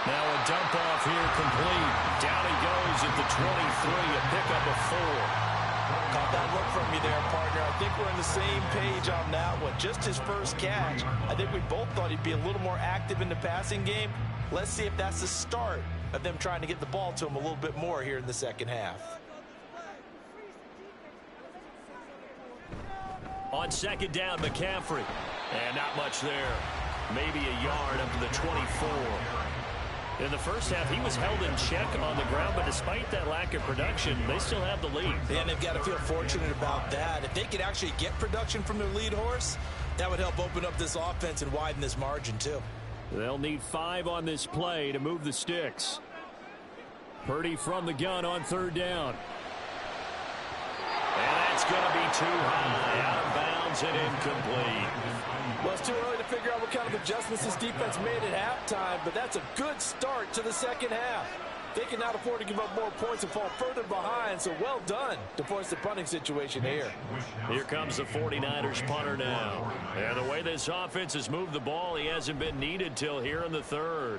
Now a dump off here complete. Down he goes at the 23, a pickup of 4. Caught that look from you there, partner. I think we're on the same page on that one. Just his first catch. I think we both thought he'd be a little more active in the passing game. Let's see if that's the start of them trying to get the ball to him a little bit more here in the second half. On second down, McCaffrey. And not much there. Maybe a yard up to the 24. In the first half, he was held in check on the ground, but despite that lack of production, they still have the lead. And they've got to feel fortunate about that. If they could actually get production from their lead horse, that would help open up this offense and widen this margin, too. They'll need 5 on this play to move the sticks. Purdy from the gun on third down. And that's going to be too high. Out of bounds and incomplete. Well, it's too early to figure out what kind of adjustments this defense made at halftime, but that's a good start to the second half. They cannot afford to give up more points and fall further behind, so well done to force the punting situation here. Here comes the 49ers punter now. And the way this offense has moved the ball, he hasn't been needed till here in the third.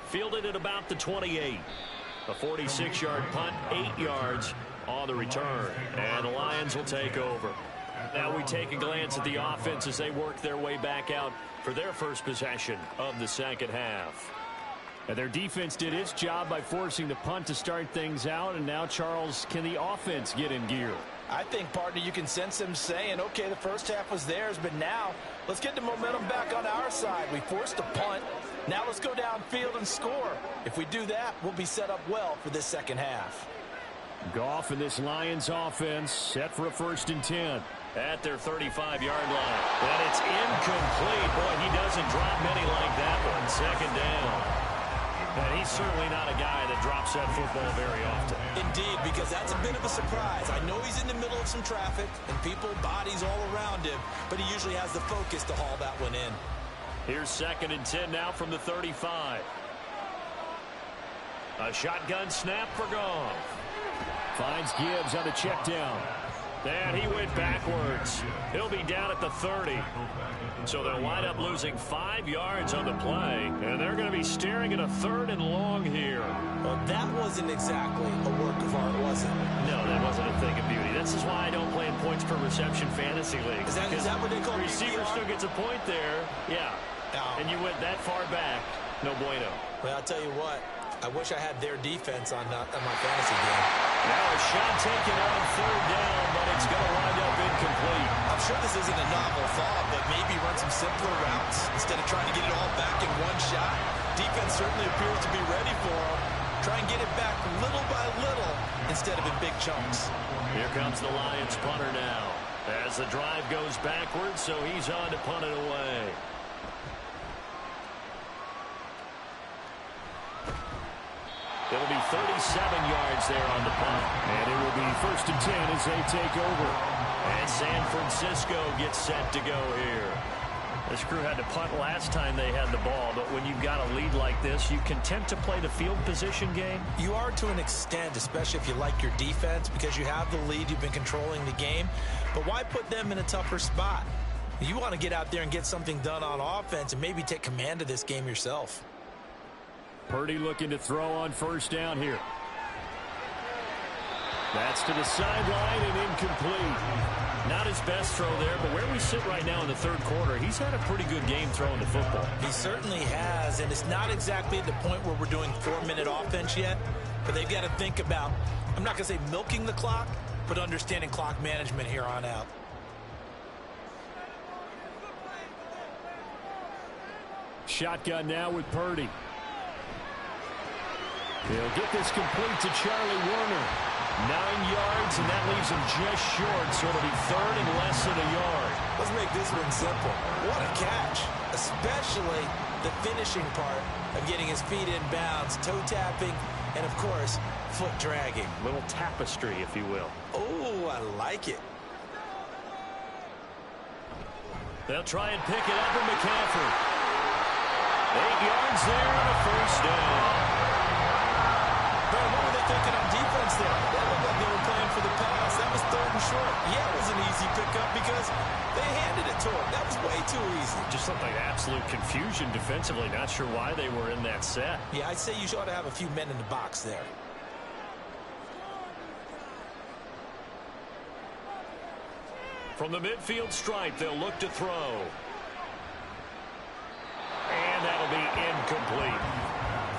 Fielded at about the 28. A 46-yard punt, 8 yards on the return. And the Lions will take over. Now we take a glance at the offense as they work their way back out for their first possession of the second half. And their defense did its job by forcing the punt to start things out. And now, Charles, can the offense get in gear? I think, partner, you can sense them saying, okay, the first half was theirs, but now let's get the momentum back on our side. We forced a punt. Now let's go downfield and score. If we do that, we'll be set up well for this second half. Goff and this Lions offense set for a 1st and 10 at their 35-yard line. And it's incomplete. Boy, he doesn't drop many like that one. Second down. And he's certainly not a guy that drops that football very often. Indeed, because that's a bit of a surprise. I know he's in the middle of some traffic and people, bodies all around him, but he usually has the focus to haul that one in. Here's 2nd and 10 now from the 35. A shotgun snap for Goff. Finds Gibbs on the check down. And he went backwards. He'll be down at the 30. So they'll wind up losing 5 yards on the play. And they're going to be staring at a 3rd and long here. Well, that wasn't exactly a work of art, was it? No, that wasn't a thing of beauty. This is why I don't play in points per reception fantasy leagues. Is that what they call the receiver PPR? still gets a point there. Yeah. Oh. And you went that far back. No bueno. Well, I'll tell you what. I wish I had their defense on my fantasy game. Now a shot taken on 3rd down, but it's going to wind up incomplete. I'm sure this isn't a novel thought, but maybe run some simpler routes instead of trying to get it all back in one shot. Defense certainly appears to be ready for them. Try and get it back little by little instead of in big chunks. Here comes the Lions punter now as the drive goes backwards, so he's on to punt it away. It'll be 37 yards there on the punt. And it will be 1st and 10 as they take over. And San Francisco gets set to go here. This crew had to punt last time they had the ball, but when you've got a lead like this, you can tend to play the field position game. You are to an extent, especially if you like your defense, because you have the lead, you've been controlling the game. But why put them in a tougher spot? You want to get out there and get something done on offense and maybe take command of this game yourself. Purdy looking to throw on first down here. That's to the sideline and incomplete. Not his best throw there, but where we sit right now in the third quarter, he's had a pretty good game throwing the football. He certainly has, and it's not exactly at the point where we're doing 4-minute offense yet, but they've got to think about, I'm not going to say milking the clock, but understanding clock management here on out. Shotgun now with Purdy. He'll get this complete to Charlie Warner. 9 yards, and that leaves him just short, so it'll be third and less than a yard. Let's make this one simple. What a catch, especially the finishing part of getting his feet in bounds, toe tapping, and, of course, foot dragging. Little tapestry, if you will. Oh, I like it. They'll try and pick it up with McCaffrey. 8 yards there and a first down. But what were they thinking on defense there? That looked like they were playing for the pass. That was third and short. Yeah, it was an easy pickup because they handed it to him. That was way too easy. Just looked like absolute confusion defensively. Not sure why they were in that set. Yeah, I'd say you ought to have a few men in the box there. From the midfield stripe, they'll look to throw. And that'll be incomplete.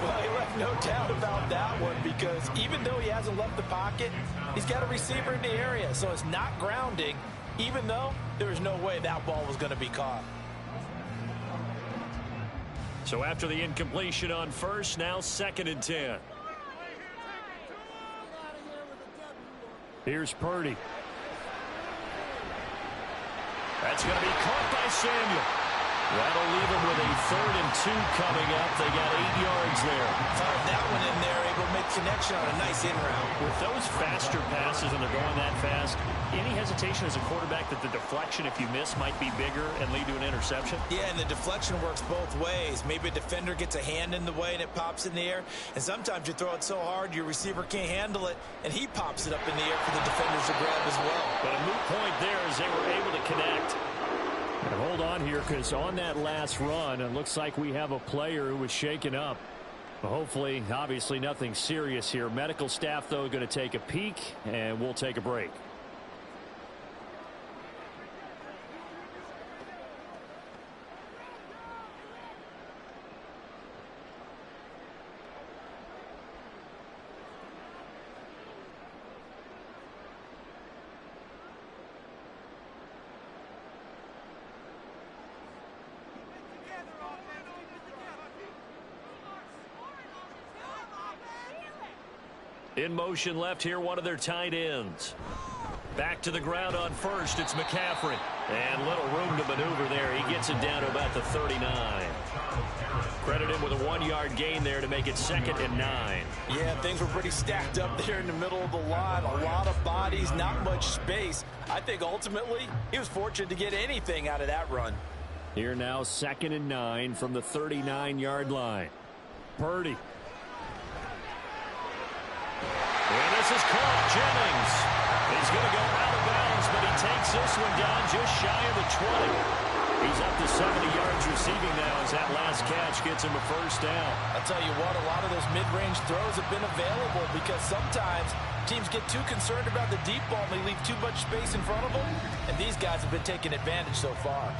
Well, he left no doubt about that one because even though he hasn't left the pocket, he's got a receiver in the area, so it's not grounding, even though there was no way that ball was going to be caught. So after the incompletion on first, now 2nd and 10. Here's Purdy. That's going to be caught by Samuel. That'll leave them with a 3rd and 2 coming up. They got 8 yards there. Fired that one in there, able to make connection on a nice in route. With those faster passes and they're going that fast, any hesitation as a quarterback that the deflection, if you miss, might be bigger and lead to an interception? Yeah, and the deflection works both ways. Maybe a defender gets a hand in the way and it pops in the air. And sometimes you throw it so hard your receiver can't handle it, and he pops it up in the air for the defenders to grab as well. But a moot point there as they were able to connect. And hold on here, because on that last run, it looks like we have a player who was shaken up. But hopefully, obviously, nothing serious here. Medical staff, though, going to take a peek, and we'll take a break. In motion left here, one of their tight ends. Back to the ground on first, it's McCaffrey. And little room to maneuver there. He gets it down to about the 39. Credit him with a 1-yard gain there to make it 2nd and 9. Yeah, things were pretty stacked up there in the middle of the line. A lot of bodies, not much space. I think ultimately he was fortunate to get anything out of that run. Here now, 2nd and 9 from the 39-yard line. Purdy. And this is caught. Jennings is going to go out of bounds, but he takes this one down just shy of the 20. He's up to 70 yards receiving now as that last catch gets him a first down. I'll tell you what, a lot of those mid-range throws have been available because sometimes teams get too concerned about the deep ball and they leave too much space in front of them, and these guys have been taking advantage so far.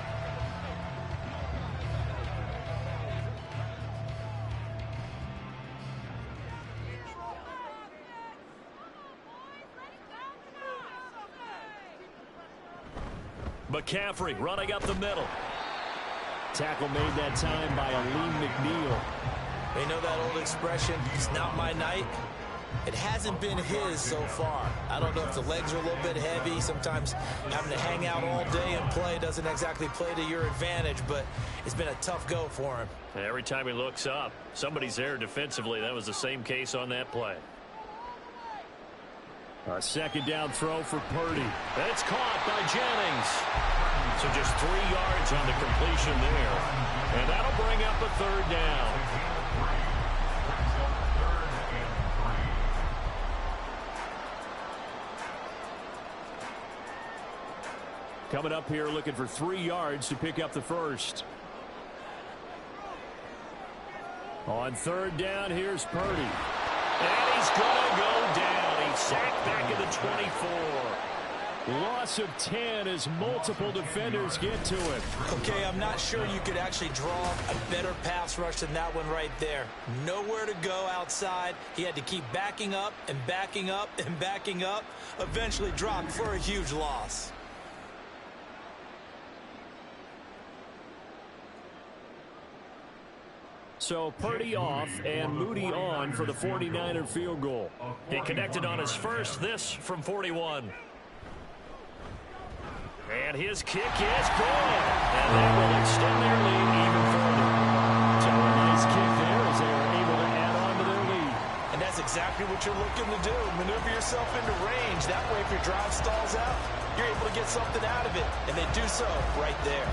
McCaffrey running up the middle. Tackle made that time by Aleem McNeil. They know that old expression, it's not my night. It hasn't been his so far. I don't know if the legs are a little bit heavy. Sometimes having to hang out all day and play doesn't exactly play to your advantage, but it's been a tough go for him. Every time he looks up, somebody's there defensively. That was the same case on that play. A second down throw for Purdy. That's caught by Jennings. So just 3 yards on the completion there. And that'll bring up a third down. Coming up here looking for 3 yards to pick up the first. On third down, here's Purdy. And he's going to go down. He's sacked back at the 24. Loss of 10 as multiple defenders get to him. Okay, I'm not sure you could actually draw a better pass rush than that one right there. Nowhere to go outside. He had to keep backing up and backing up and backing up. Eventually dropped for a huge loss. So Purdy off and Moody on for the 49er field goal. He connected on his first, this from 41. And his kick is good. And that will extend their lead even further. So a nice kick there as they were able to add on to their lead. And that's exactly what you're looking to do. Maneuver yourself into range. That way if your drive stalls out, you're able to get something out of it. And they do so right there.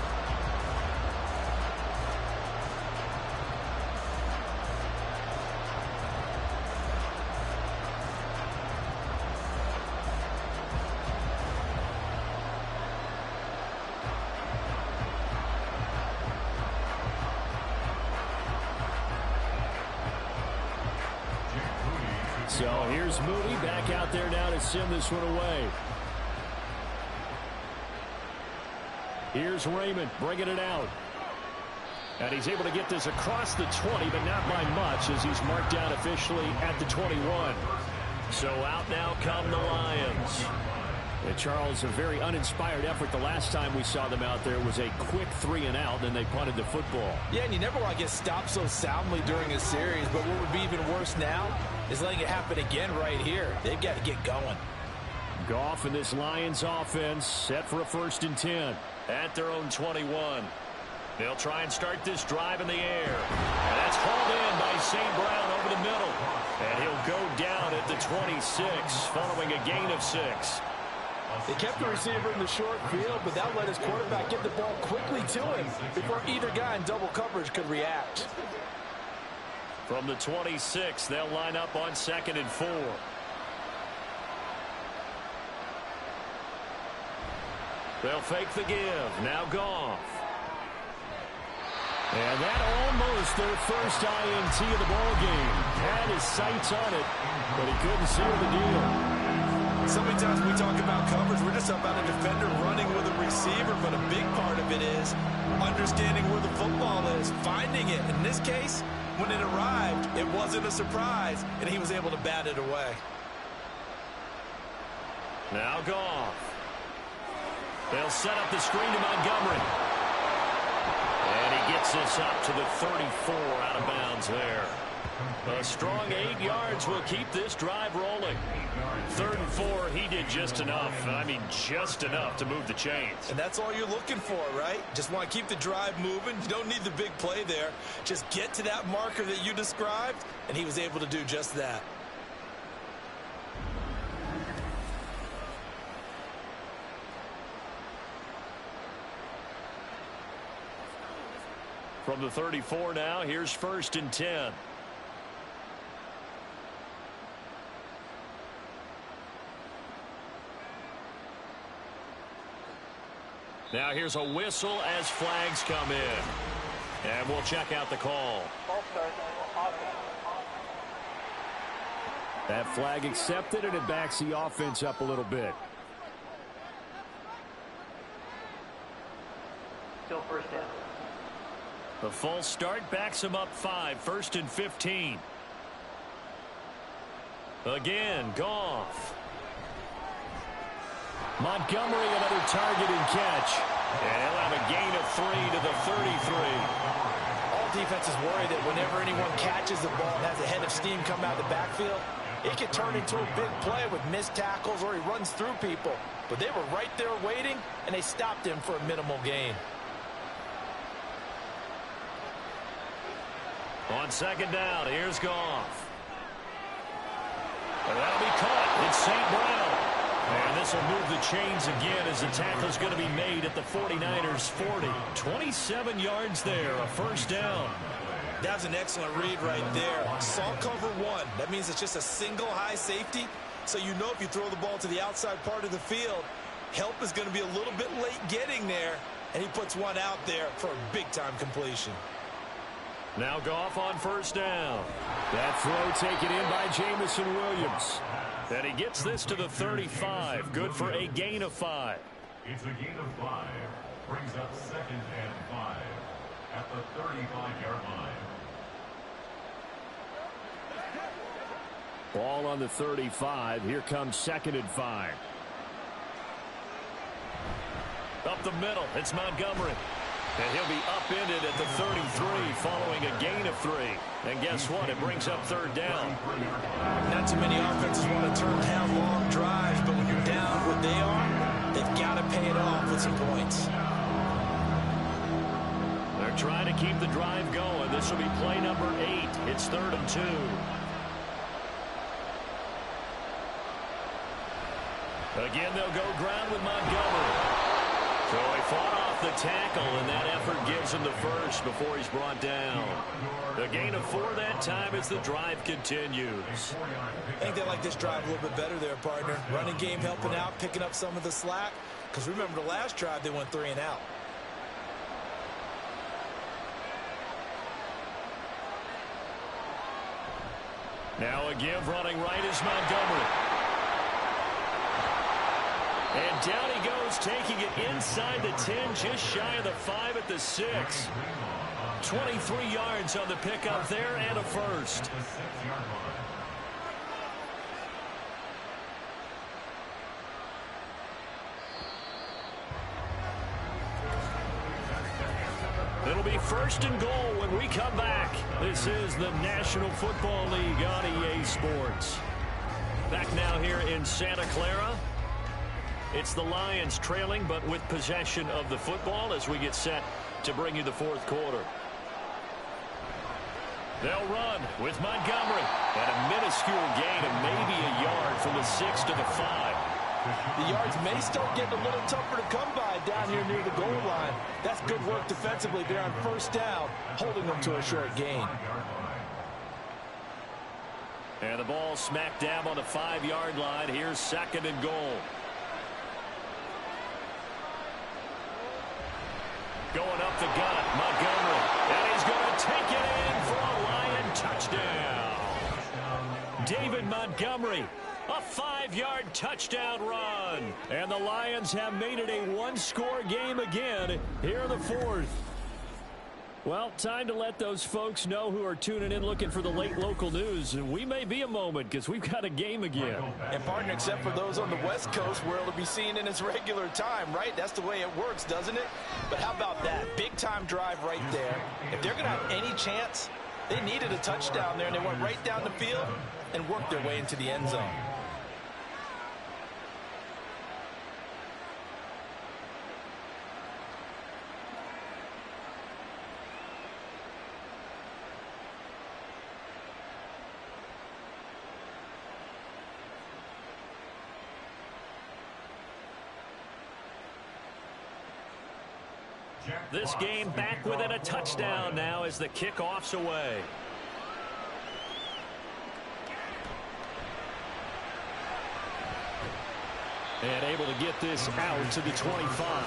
So here's Moody back out there now to send this one away. Here's Raymond bringing it out. And he's able to get this across the 20, but not by much as he's marked down officially at the 21. So out now come the Lions. And Charles, a very uninspired effort. The last time we saw them out there was a quick 3 and out, then they punted the football. Yeah, and you never want to get stopped so soundly during a series, but what would be even worse now is letting it happen again right here. They've got to get going. Goff and this Lions offense set for a 1st and 10 at their own 21. They'll try and start this drive in the air. And that's hauled in by St. Brown over the middle. And he'll go down at the 26 following a gain of 6. They kept the receiver in the short field, but that let his quarterback get the ball quickly to him before either guy in double coverage could react. From the 26, they'll line up on 2nd and 4. They'll fake the give. Now Goff. And that almost their first INT of the ball game. Had his sights on it, but he couldn't seal the deal. So many times when we talk about coverage, we're just about a defender running with a receiver, but a big part of it is understanding where the football is, finding it. In this case, when it arrived, it wasn't a surprise, and he was able to bat it away. Now Goff. They'll set up the screen to Montgomery. And he gets this up to the 34 out of bounds there. A strong 8 yards will keep this drive rolling. 3rd and 4, he did just enough. I mean, just enough to move the chains. And that's all you're looking for, right? Just want to keep the drive moving. You don't need the big play there. Just get to that marker that you described, and he was able to do just that. From the 34 now, here's 1st and 10. Now here's a whistle as flags come in. And we'll check out the call. That flag accepted, and it backs the offense up a little bit. Still 1st down. The false start backs him up 5. 1st and 15. Again, Goff. Montgomery, another target and catch. And he'll have a gain of 3 to the 33. All defenses worry that whenever anyone catches the ball and has a head of steam come out of the backfield, it can turn into a big play with missed tackles or he runs through people. But they were right there waiting, and they stopped him for a minimal gain. On 2nd down, here's Goff. And that'll be caught. It's St. Brown. And this will move the chains again as the tackle's going to be made at the 49ers 40. 27 yards there, a first down. That's an excellent read right there. Saw cover one. That means it's just a single high safety. So you know if you throw the ball to the outside part of the field, help is going to be a little bit late getting there. And he puts one out there for a big-time completion. Now Goff on first down. That throw taken in by Jamison Williams. And he gets this to the 35. Good for a gain of 5. It's a gain of 5. Brings up 2nd and 5 at the 35-yard line. Ball on the 35. Here comes 2nd and 5. Up the middle. It's Montgomery. And he'll be upended at the 33 following a gain of 3. And guess what? It brings up 3rd down. Not too many offenses want to turn down long drives, but when you're down what they are, they've got to pay it off with some points. They're trying to keep the drive going. This will be play number 8. It's 3rd and 2. Again, they'll go ground with Montgomery. So he fought off the tackle, and that effort gives him the first before he's brought down. The gain of 4 that time as the drive continues. I think they like this drive a little bit better there, partner. Running game helping out, picking up some of the slack. Because remember the last drive, they went 3 and out. Now a give running right is Montgomery. And down he goes, taking it inside the 10, just shy of the 5 at the 6. 23 yards on the pickup there and a first. It'll be 1st and goal when we come back. This is the National Football League on EA Sports. Back now here in Santa Clara. It's the Lions trailing, but with possession of the football as we get set to bring you the 4th quarter. They'll run with Montgomery. And a minuscule gain of maybe a yard from the 6 to the 5. The yards may start getting a little tougher to come by down here near the goal line. That's good work defensively there on 1st down, holding them to a short gain. And the ball smack dab on the 5-yard line. Here's 2nd and goal. Going up the gut, Montgomery. And he's going to take it in for a Lion touchdown. David Montgomery, a 5-yard touchdown run. And the Lions have made it a 1-score game again here in the 4th. Well, time to let those folks know who are tuning in looking for the late local news. We may be a moment because we've got a game again. And partner, except for those on the West Coast where it'll be seen in its regular time, right? That's the way it works, doesn't it? But how about that? Big-time drive right there. If they're going to have any chance, they needed a touchdown there, and they went right down the field and worked their way into the end zone. This game back within a touchdown now as the kickoff's away. And able to get this out to the 25.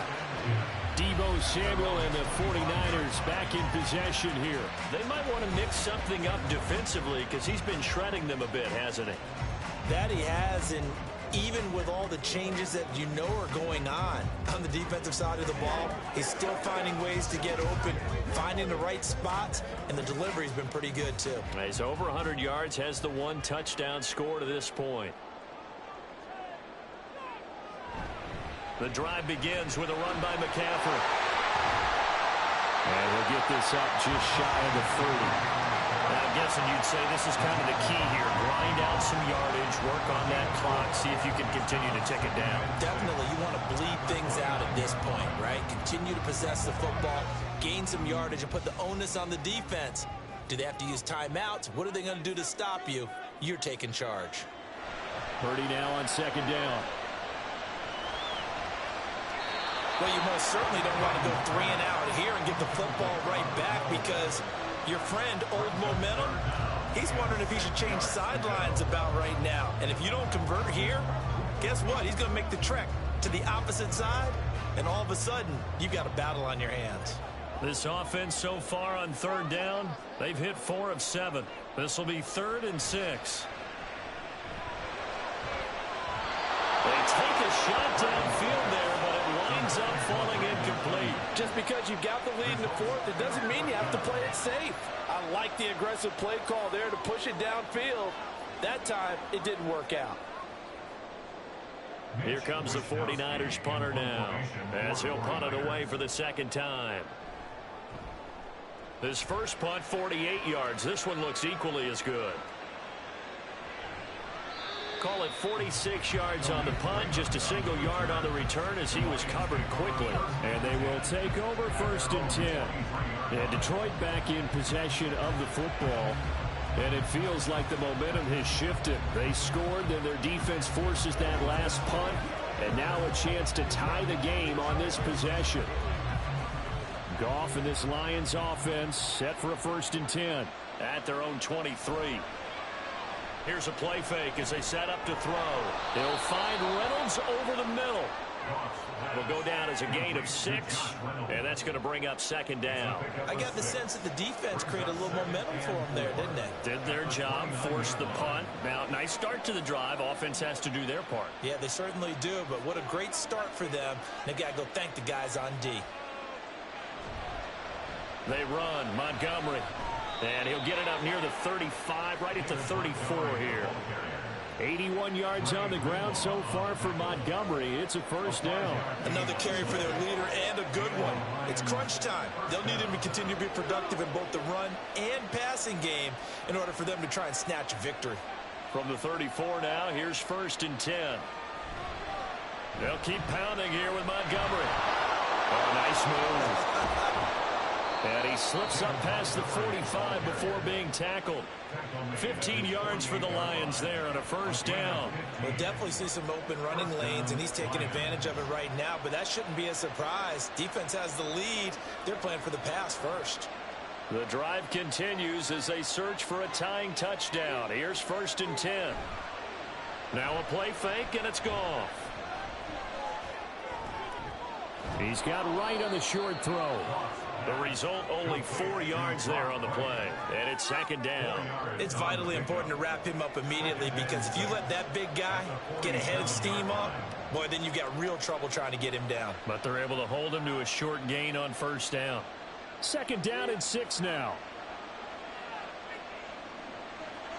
Deebo Samuel and the 49ers back in possession here. They might want to mix something up defensively because he's been shredding them a bit, hasn't he? That he has, and even with all the changes that you know are going on the defensive side of the ball, he's still finding ways to get open, finding the right spots, and the delivery's been pretty good too. He's over 100 yards, has the 1 touchdown score to this point. The drive begins with a run by McCaffrey. And he'll get this up just shy of the 30. Now, I'm guessing you'd say this is kind of the key here. Grind out some yardage, work on that clock, see if you can continue to tick it down. Definitely, you want to bleed things out at this point, right? Continue to possess the football, gain some yardage, and put the onus on the defense. Do they have to use timeouts? What are they going to do to stop you? You're taking charge. Purdy now on 2nd down. Well, you most certainly don't want to go 3 and out here and get the football right back, because your friend, Old Momentum, he's wondering if he should change sidelines about right now. And if you don't convert here, guess what? He's going to make the trek to the opposite side, and all of a sudden, you've got a battle on your hands. This offense so far on 3rd down, they've hit 4 of 7. This will be 3rd and 6. They take a shot downfield there, but it winds up falling incomplete. Just because you got the lead in the 4th, it doesn't mean you have to play it safe. I like the aggressive play call there to push it downfield. That time, it didn't work out. Here comes the 49ers punter now, as he'll punt it away for the 2nd time. His first punt, 48 yards. This one looks equally as good. Call it 46 yards on the punt, just a single yard on the return as he was covered quickly. And they will take over 1st and 10. And Detroit back in possession of the football. And it feels like the momentum has shifted. They scored, then their defense forces that last punt. And now a chance to tie the game on this possession. Goff and this Lions offense set for a 1st and 10 at their own 23. Here's a play fake as they set up to throw. They'll find Reynolds over the middle. Will go down as a gain of 6, and that's going to bring up 2nd down. I got the sense that the defense created a little momentum for them there, didn't they? Did their job, forced the punt. Now, nice start to the drive. Offense has to do their part. Yeah, they certainly do, but what a great start for them. They got to go thank the guys on D. They run. Montgomery. And he'll get it up near the 35, right at the 34 here. 81 yards on the ground so far for Montgomery. It's a 1st down. Another carry for their leader, and a good one. It's crunch time. They'll need him to continue to be productive in both the run and passing game in order for them to try and snatch a victory. From the 34 now, here's 1st and 10. They'll keep pounding here with Montgomery. Oh, nice move. And he slips up past the 45 before being tackled. 15 yards for the Lions there on a 1st down. We'll definitely see some open running lanes, and he's taking advantage of it right now, but that shouldn't be a surprise. Defense has the lead. They're playing for the pass first. The drive continues as they search for a tying touchdown. Here's 1st and 10. Now a play fake, and it's gone. He's got right on the short throw. The result, only 4 yards there on the play. And it's 2nd down. It's vitally important to wrap him up immediately, because if you let that big guy get a head of steam up, boy, then you've got real trouble trying to get him down. But they're able to hold him to a short gain on 1st down. 2nd down and 6 now.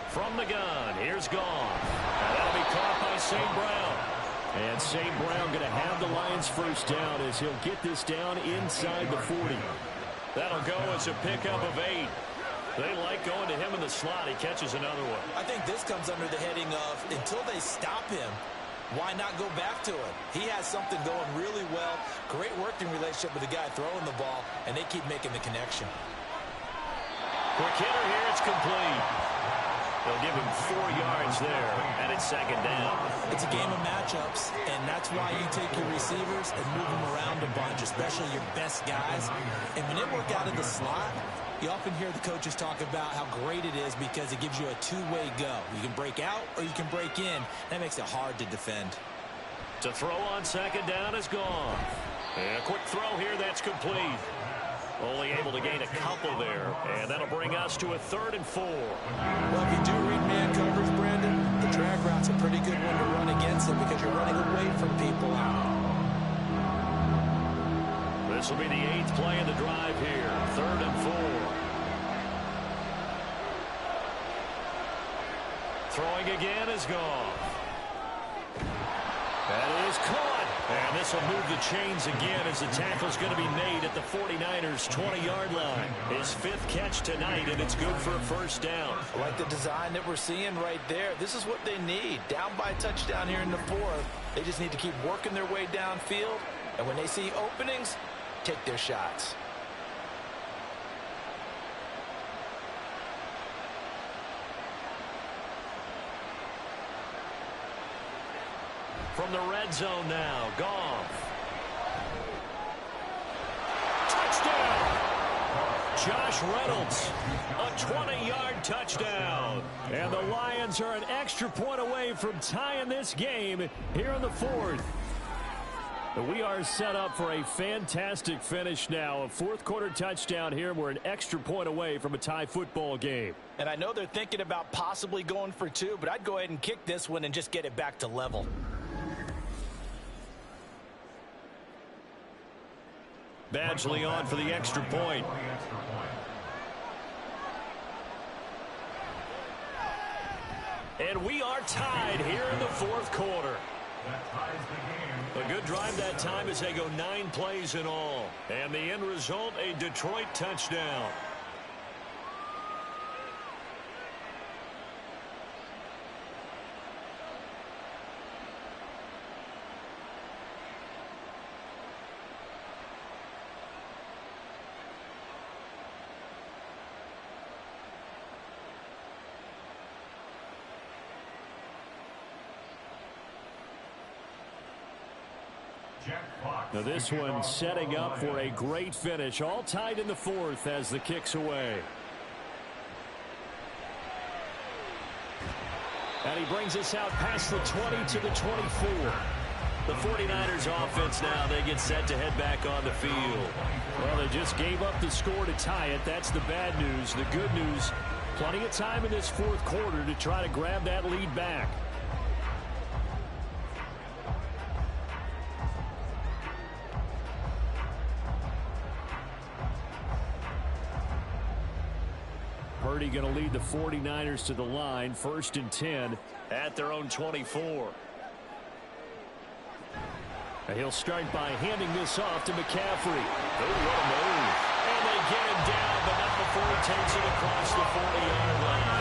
From the gun, here's Goff. And that'll be caught by St. Brown. And St. Brown going to have the Lions 1st down as he'll get this down inside the 40. That'll go as a pickup of 8. They like going to him in the slot. He catches another one. I think this comes under the heading of, until they stop him, why not go back to it? He has something going really well. Great working relationship with the guy throwing the ball, and they keep making the connection. Quick hitter here. It's complete. They'll give him 4 yards there, and it's 2nd down. It's a game of matchups, and that's why you take your receivers and move them around a bunch, especially your best guys. And when they work out of the slot, you often hear the coaches talk about how great it is because it gives you a two-way go. You can break out or you can break in. That makes it hard to defend. To throw on 2nd down is gone. And a quick throw here, that's complete. Only able to gain a couple there, and that'll bring us to a 3rd and 4. Well, if you do read man coverage, Brandon, the drag route's a pretty good one to run against them because you're running away from people out. This will be the 8th play of the drive here, 3rd and 4. Throwing again is gone. That is caught. And this will move the chains again as the tackle's going to be made at the 49ers' 20-yard line. His 5th catch tonight, and it's good for a 1st down. I like the design that we're seeing right there. This is what they need. Down by a touchdown here in the 4th. They just need to keep working their way downfield. And when they see openings, take their shots. From the red zone now, Goff. Josh Reynolds, a 20-yard touchdown. And the Lions are an extra point away from tying this game here in the fourth. We are set up for a fantastic finish now. A fourth-quarter touchdown here. We're an extra point away from a tie football game. And I know they're thinking about possibly going for two, but I'd go ahead and kick this one and just get it back to level. Badgley on for the extra point. And we are tied here in the fourth quarter. A good drive that time as they go 9 plays in all. And the end result, a Detroit touchdown. Now this one setting up for a great finish. All tied in the fourth as the kick's away. And he brings us out past the 20 to the 24. The 49ers offense now, they get set to head back on the field. Well, they just gave up the score to tie it. That's the bad news. The good news, plenty of time in this fourth quarter to try to grab that lead back. Purdy going to lead the 49ers to the line. 1st and 10 at their own 24. And he'll start by handing this off to McCaffrey. Oh, what a move. And they get him down, but not before he takes it across the 40-yard line.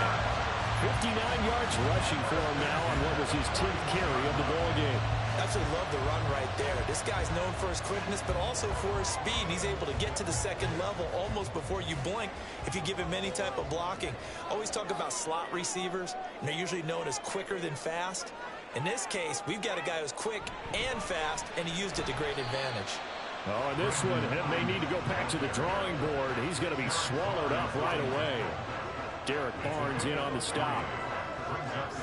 59 yards rushing for him now on what was his 10th carry of the ball game. Absolutely love the run right there. This guy's known for his quickness, but also for his speed. He's able to get to the second level almost before you blink if you give him any type of blocking. Always talk about slot receivers, and they're usually known as quicker than fast. In this case, we've got a guy who's quick and fast, and he used it to great advantage. Oh, and this one may need to go back to the drawing board. He's going to be swallowed up right away. Derek Barnes in on the stop.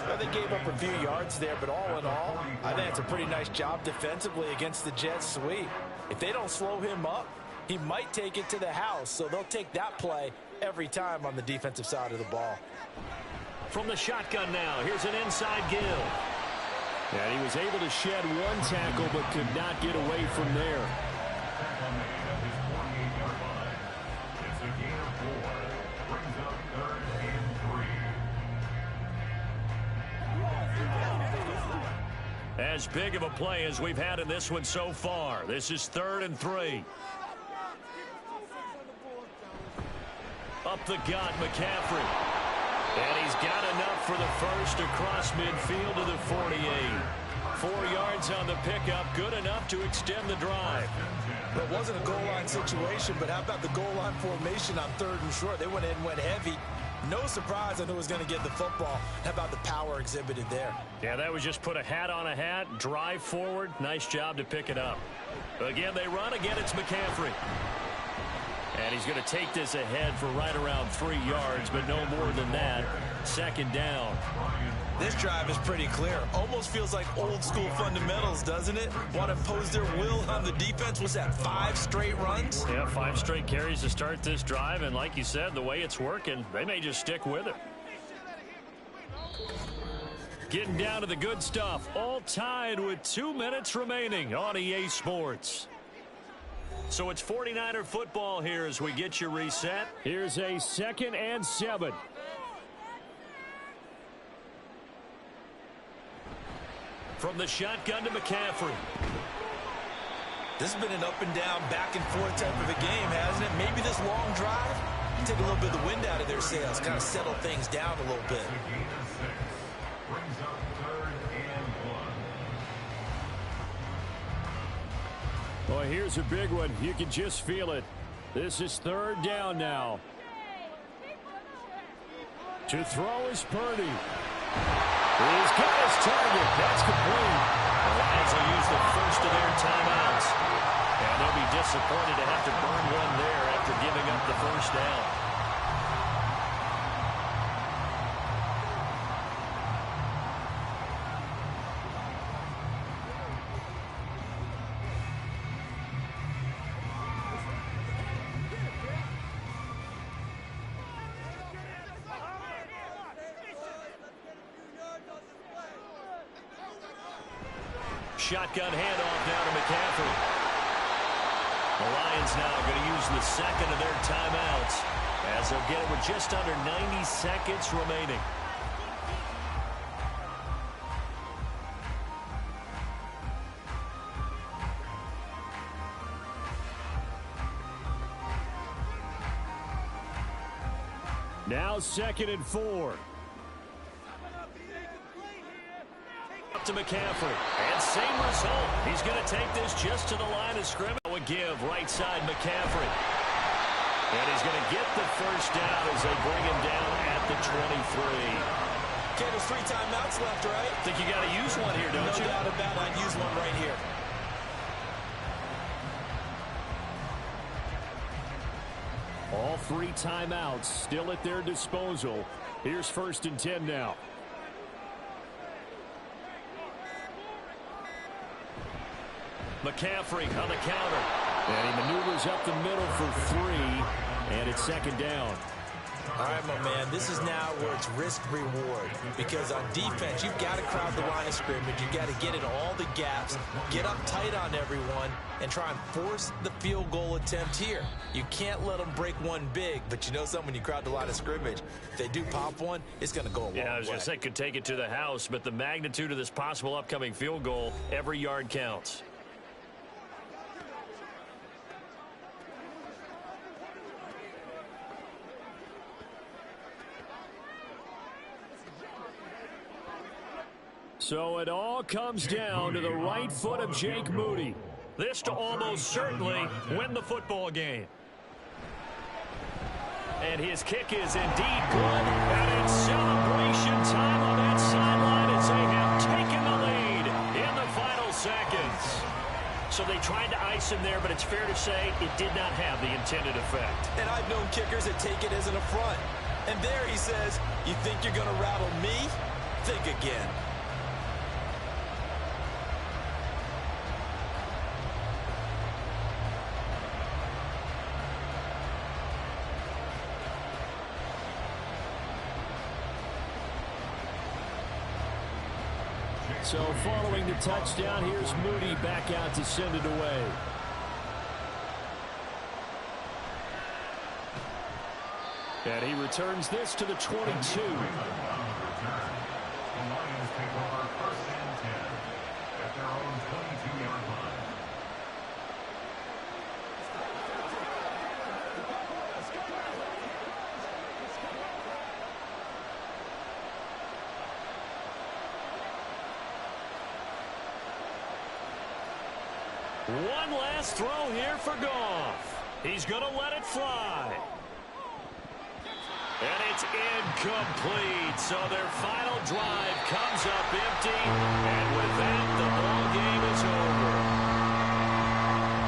Well, they gave up a few yards there, but all in all, I think it's a pretty nice job defensively against the Jets sweep. If they don't slow him up, he might take it to the house, so they'll take that play every time on the defensive side of the ball. From the shotgun now, here's an inside Gill. And he was able to shed one tackle, but could not get away from there. As big of a play as we've had in this one so far. This is 3rd and 3. Up the gut, McCaffrey. And he's got enough for the first across midfield to the 48. 4 yards on the pickup, good enough to extend the drive. It wasn't a goal line situation, but how about the goal line formation on 3rd and short? They went in and went heavy. No surprise I knew was going to get the football. How about the power exhibited there? Yeah, that was just put a hat on a hat, drive forward. Nice job to pick it up. Again, they run. Again, it's McCaffrey. And he's going to take this ahead for right around 3 yards, but no more than that. 2nd down. This drive is pretty clear. Almost feels like old school fundamentals, doesn't it? Want to impose their will on the defense. Was that 5 straight runs? Yeah, 5 straight carries to start this drive. And like you said, the way it's working, they may just stick with it. Getting down to the good stuff. All tied with 2 minutes remaining on EA Sports. So it's 49er football here as we get you reset. Here's a 2nd and 7. From the shotgun to McCaffrey. This has been an up and down, back and forth type of a game, hasn't it? Maybe this long drive take a little bit of the wind out of their sails, kind of settle things down a little bit. Well, here's a big one. You can just feel it. This is 3rd down now. To throw is Purdy. He's got his target. That's complete. The Lions will use the first of their timeouts. And they'll be disappointed to have to burn one there after giving up the first down. Shotgun handoff now to McCaffrey. The Lions now going to use the second of their timeouts as they'll get it with just under 90 seconds remaining. Now 2nd and 4. To McCaffrey, and same result. He's going to take this just to the line of scrimmage. A give right side McCaffrey, and he's going to get the first down as they bring him down at the 23. Okay, there's 3 timeouts left, right? I think you got to use one here, don't you? No doubt about it. I'd use one right here. All 3 timeouts still at their disposal. Here's 1st and 10 now. McCaffrey on the counter. And he maneuvers up the middle for 3. And it's 2nd down. All right, my man, this is now where it's risk-reward. Because on defense, you've got to crowd the line of scrimmage. You've got to get into all the gaps, get up tight on everyone, and try and force the field goal attempt here. You can't let them break one big, but you know something, when you crowd the line of scrimmage, if they do pop one, it's going to go a long way. Yeah, I was going to say, could take it to the house, but the magnitude of this possible upcoming field goal, every yard counts. So it all comes down to the right foot of Jake Moody. This to almost certainly win the football game. And his kick is indeed good. And it's celebration time on that sideline as they have taken the lead in the final seconds. So they tried to ice him there, but it's fair to say it did not have the intended effect. And I've known kickers that take it as an affront. And there he says, you think you're going to rattle me? Think again. So following the touchdown, here's Moody back out to send it away. And he returns this to the 22. The Lions take over 1st and 10 at their own 22-yard line. One last throw here for Goff. He's going to let it fly. And it's incomplete. So their final drive comes up empty. And with that, the ball game is over.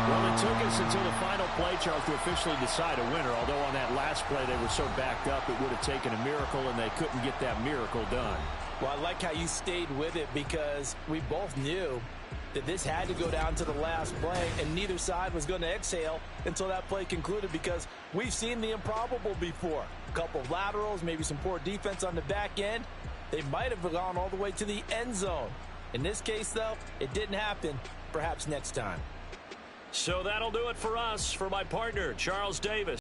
Well, it took us until the final play, Charles, to officially decide a winner. Although on that last play they were so backed up, it would have taken a miracle, and they couldn't get that miracle done. Well, I like how you stayed with it, because we both knew that this had to go down to the last play, and neither side was going to exhale until that play concluded, because we've seen the improbable before. A couple of laterals, maybe some poor defense on the back end. They might have gone all the way to the end zone. In this case, though, it didn't happen. Perhaps next time. So that'll do it for us. For my partner, Charles Davis.